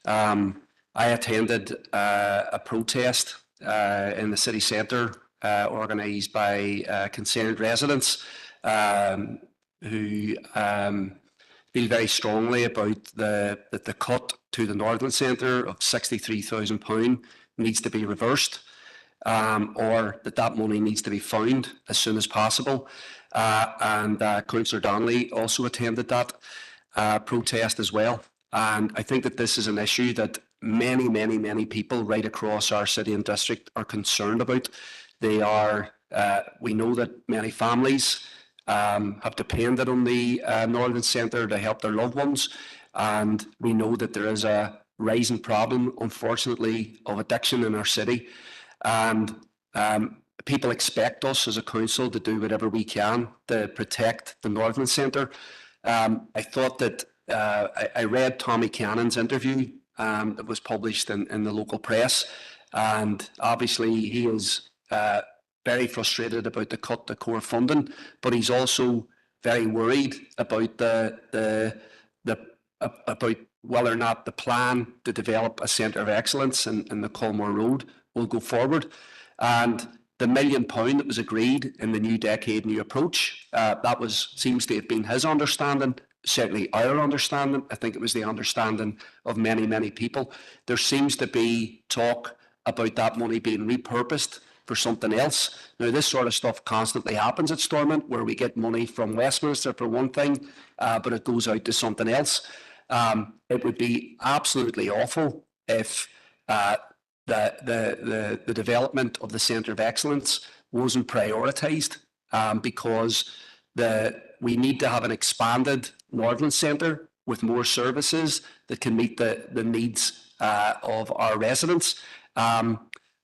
I attended a protest in the city centre organised by concerned residents who feel very strongly about the cut to the Northern Centre of £63,000 needs to be reversed, or that money needs to be found as soon as possible. And Councillor Donnelly also attended that protest as well. And I think that this is an issue that many people right across our city and district are concerned about. They are, we know that many families have depended on the Northern Centre to help their loved ones. And we know that there is a rising problem, unfortunately, of addiction in our city. And people expect us as a council to do whatever we can to protect the Northern Centre. I thought that I read Tommy Cannon's interview that was published in the local press, and obviously he is very frustrated about the cut to core funding, but he's also very worried about about whether or not the plan to develop a centre of excellence in the Colmore Road will go forward. And the £1 million that was agreed in the New Decade New Approach, that seems to have been his understanding, certainly our understanding. I think it was the understanding of many people. There seems to be talk about that money being repurposed for something else. Now, this sort of stuff constantly happens at Stormont, where we get money from Westminster for one thing, but it goes out to something else. It would be absolutely awful if the development of the Centre of Excellence wasn't prioritised, because we need to have an expanded Northern Centre with more services that can meet the needs of our residents.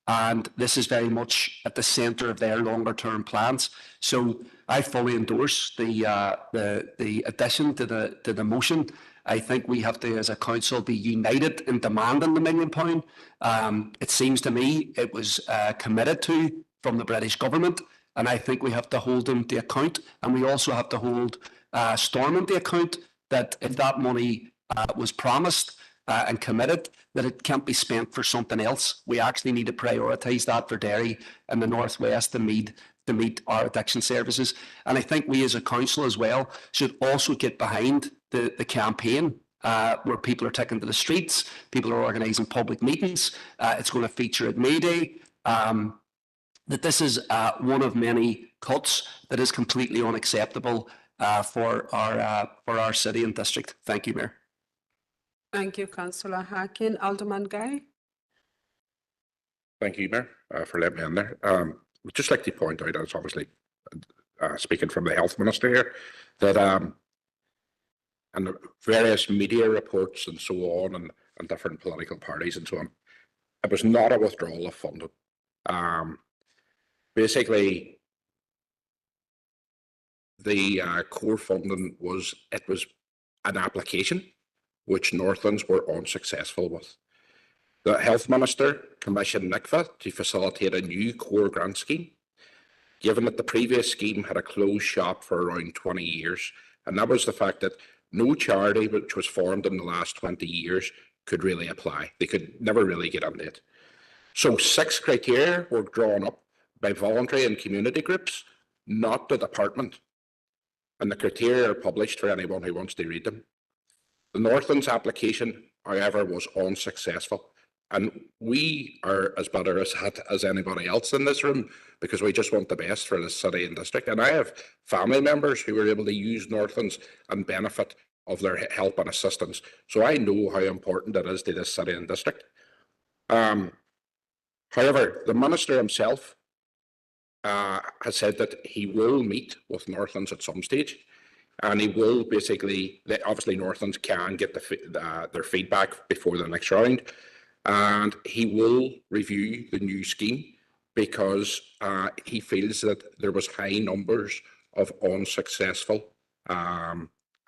And this is very much at the centre of their longer term plans. So I fully endorse the addition to the motion. I think we have to, as a council, be united in demanding the £1 million. It seems to me it was committed to from the British government, and I think we have to hold them to account. And we also have to hold Stormont to account that if that money was promised and committed, that it can't be spent for something else. We actually need to prioritise that for Derry and the Northwest to meet our addiction services. And I think we as a council as well should also get behind the campaign where people are taking to the streets, people are organising public meetings. It's going to feature at May Day. that this is one of many cuts that is completely unacceptable for our city and district. Thank you, Mayor. Thank you, Councillor Harkin. Alderman Guy. Thank you, Mayor, for letting me in there. We'd just like to point out, as obviously speaking from the Health Minister here, that and the various media reports and so on, and different political parties and so on, it was not a withdrawal of funding. Basically, the core funding was an application which Northlands were unsuccessful with. The Health Minister commissioned NICFA to facilitate a new core grant scheme, given that the previous scheme had a closed shop for around 20 years. And that was the fact that no charity which was formed in the last 20 years could really apply. They could never really get into it. So 6 criteria were drawn up by voluntary and community groups, not the department. And the criteria are published for anyone who wants to read them. The Northlands application, however, was unsuccessful. And we are as bitter as anybody else in this room, because we just want the best for the city and district. And I have family members who were able to use Northlands and benefit of their help and assistance. So I know how important it is to this city and district. However, the Minister himself has said that he will meet with Northlands at some stage, and he will basically, obviously Northlands can get their feedback before the next round, and he will review the new scheme because he feels that there was high numbers of unsuccessful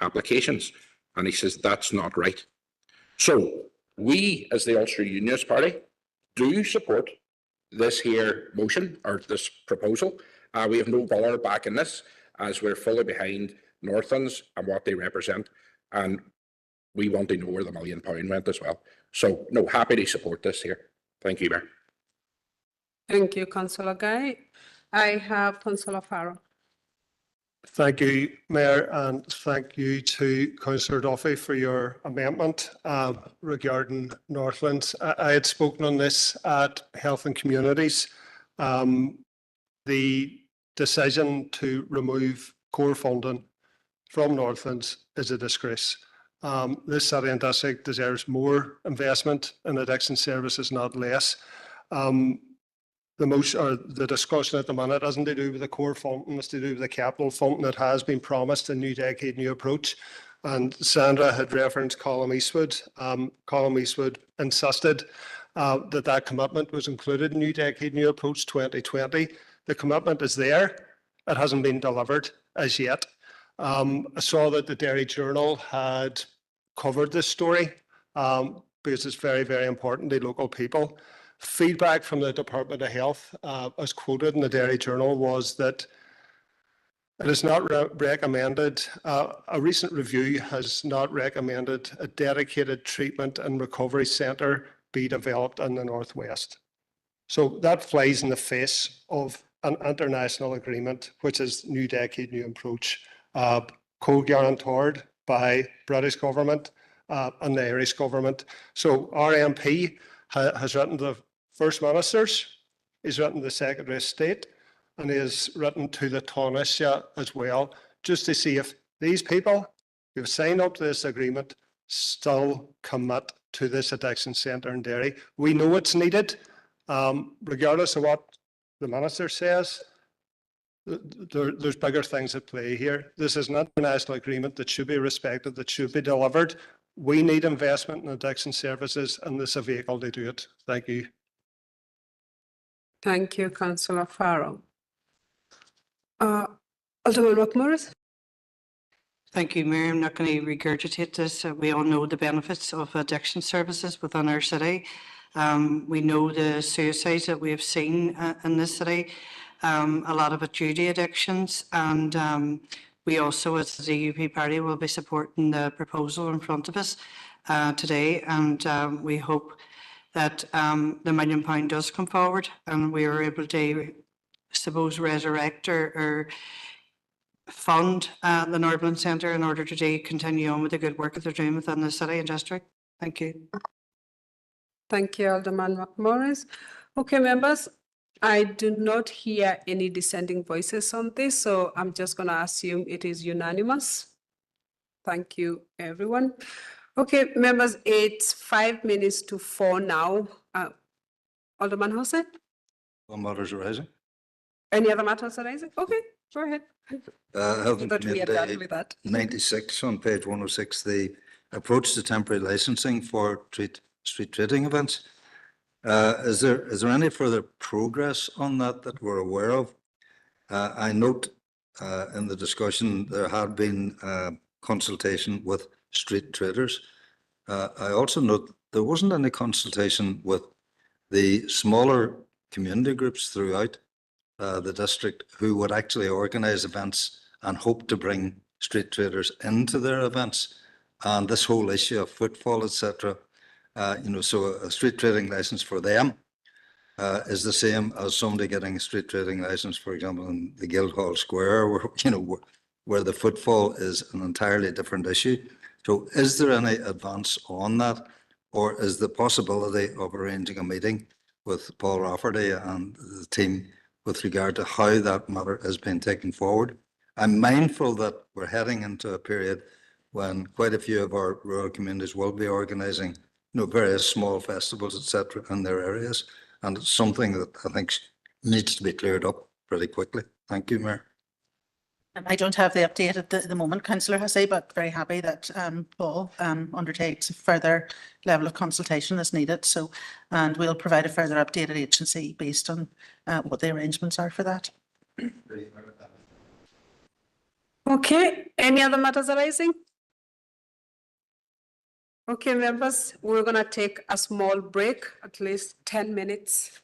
applications, and he says that's not right. So we, as the Ulster Unionist Party, do support this here motion or this proposal. We have no bother back in this, as we're fully behind Northlands and what they represent, and we want to know where the £1 million went as well. So, no, happy to support this here. Thank you, Mayor. Thank you, Councillor Guy. I have Councillor Farrell. Thank you, Mayor, and thank you to Councillor Duffy for your amendment regarding Northlands. I had spoken on this at Health and Communities. The decision to remove core funding from Northlands is a disgrace. This city and district deserves more investment in addiction services, not less. The discussion at the minute isn't to do with the core funding, it's to do with the capital funding that has been promised in New Decade, New Approach. And Sandra had referenced Colum Eastwood. Colum Eastwood insisted that commitment was included in New Decade, New Approach 2020. The commitment is there. It hasn't been delivered as yet. I saw that the Derry Journal had covered this story because it's very, very important to local people. Feedback from the Department of Health, as quoted in the Derry Journal, was that it is not recommended, a recent review has not recommended a dedicated treatment and recovery centre be developed in the Northwest. So that flies in the face of an international agreement, which is New Decade, New Approach, co-guaranteed by British government and the Irish government. So our MP has written to the First Ministers, he's written to the Secretary of State, and he has written to the Taoiseach as well, just to see if these people who have signed up to this agreement still commit to this addiction centre in Derry. We know it's needed, regardless of what the Minister says. There's bigger things at play here. This is an international agreement that should be respected, that should be delivered. We need investment in addiction services, and this is a vehicle to do it. Thank you. Thank you, Councillor Farrell. Alderman McMorris. Thank you, Mayor. I'm not going to regurgitate this. We all know the benefits of addiction services within our city. We know the suicides that we have seen in this city, a lot of it due to addictions, and we also, as the UP party, will be supporting the proposal in front of us today, and we hope that the £1 million does come forward and we are able to, I suppose, resurrect or fund the Northland Centre in order to continue on with the good work that they're doing within the city and district. Thank you. Thank you, Alderman McMorris. Okay, members, I do not hear any dissenting voices on this, so I'm just going to assume it is unanimous. Thank you, everyone. Okay, members, it's 5 minutes to 4 now. Alderman Hussain, All matters arising. any other matters arising? Okay, go ahead. Health I and thought we are done Community with that. 96 on page 106, the approach to temporary licensing for street trading events. Is there any further progress on that that we're aware of? I note in the discussion there had been consultation with street traders. I also note there wasn't any consultation with the smaller community groups throughout the district who would actually organise events and hope to bring street traders into their events. And this whole issue of footfall, etc., so a street trading license for them is the same as somebody getting a street trading license, for example, in the Guildhall Square, where the footfall is an entirely different issue. So is there any advance on that, or is the possibility of arranging a meeting with Paul Rafferty and the team with regard to how that matter is being taken forward? I'm mindful that we're heading into a period when quite a few of our rural communities will be organising, various small festivals, etc., in their areas, and it's something that I think needs to be cleared up pretty quickly. Thank you, Mayor. I don't have the update at the moment, Councillor Hussey, but very happy that Paul undertakes a further level of consultation as needed. So, and we'll provide a further update at agency based on what the arrangements are for that. Okay, any other matters arising? Okay, members, we're going to take a small break, at least 10 minutes.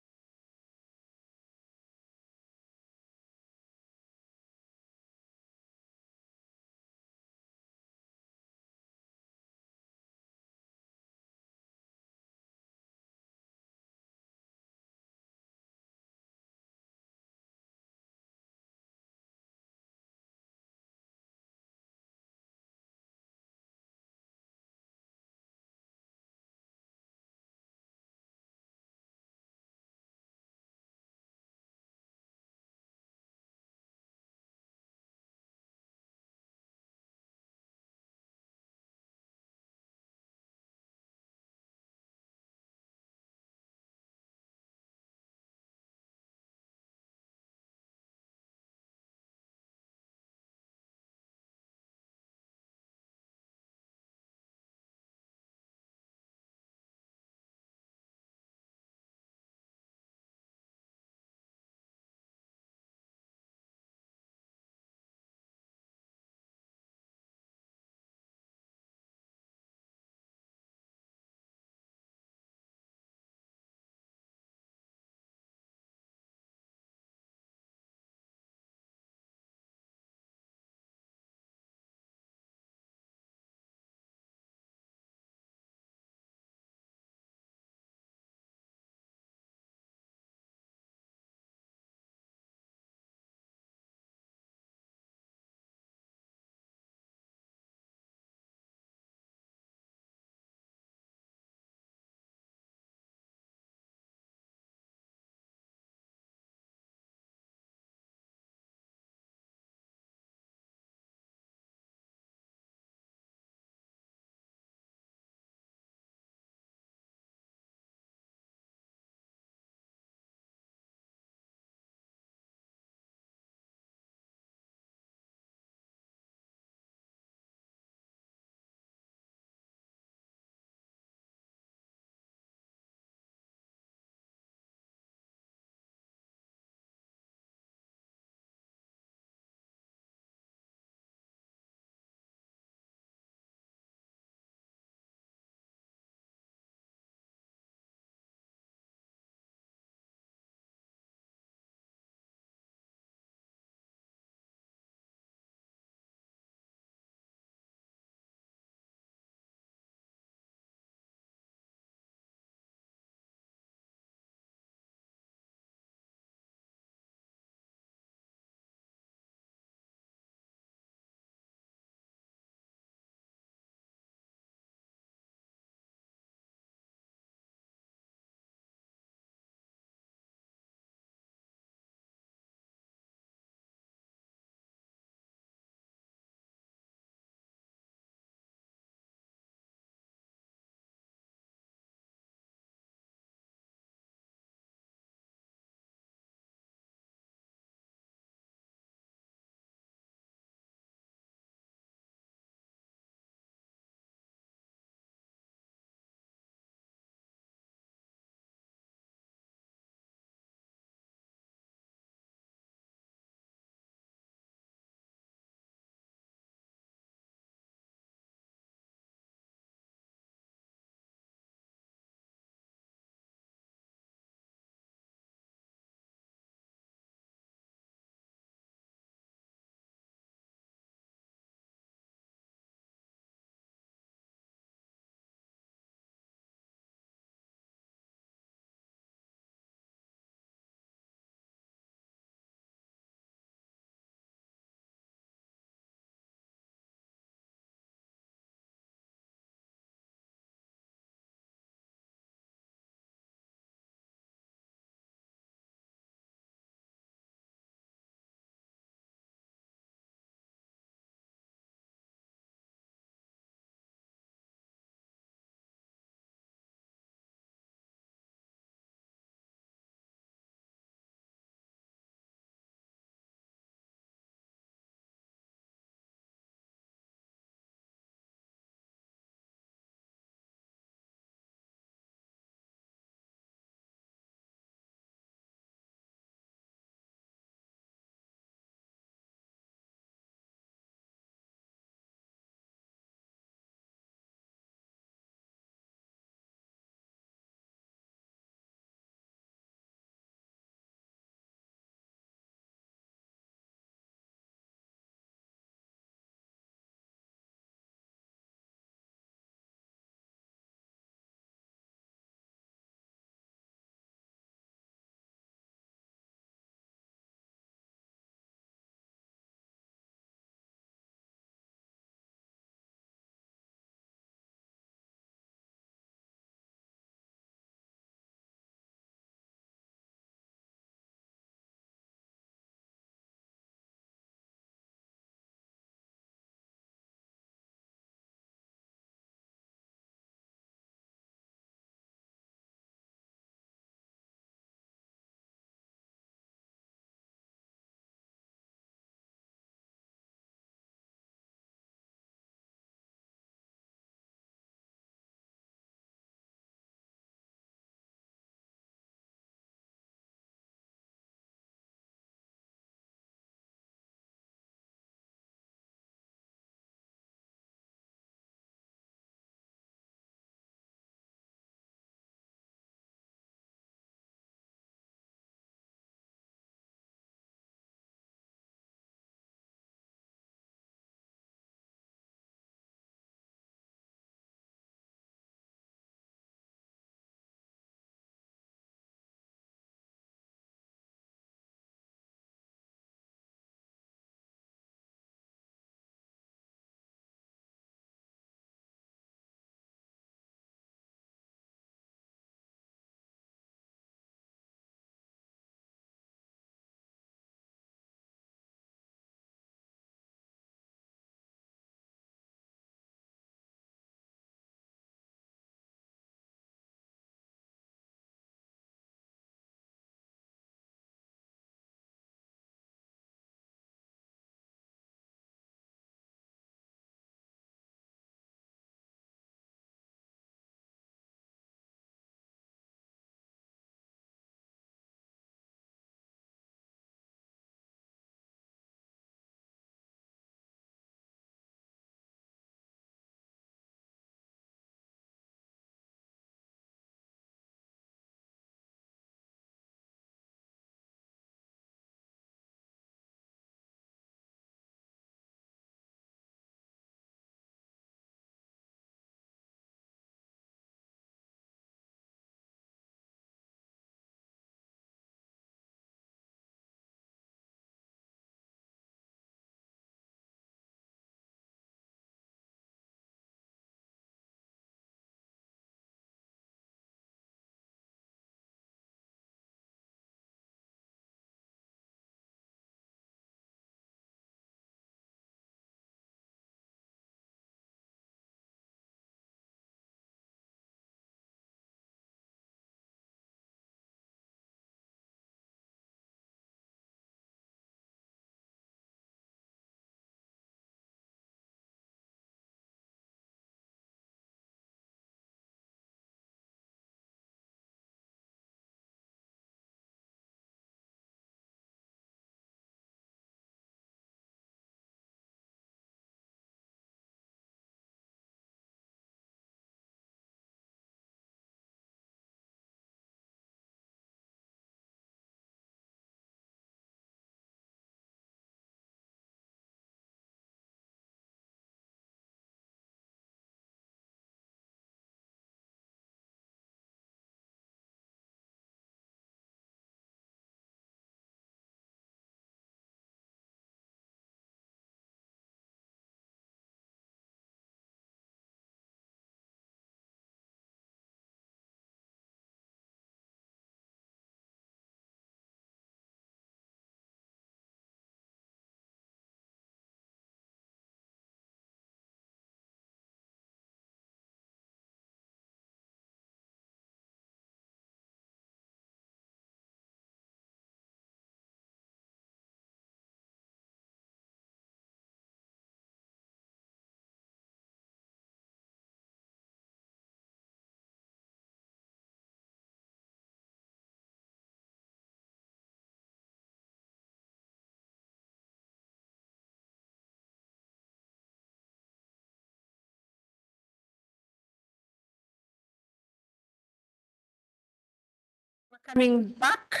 coming back.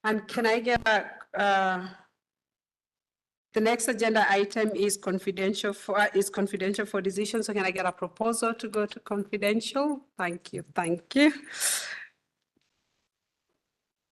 And can I get the next agenda item is confidential for decision. So can I get a proposal to go to confidential? Thank you. Thank you.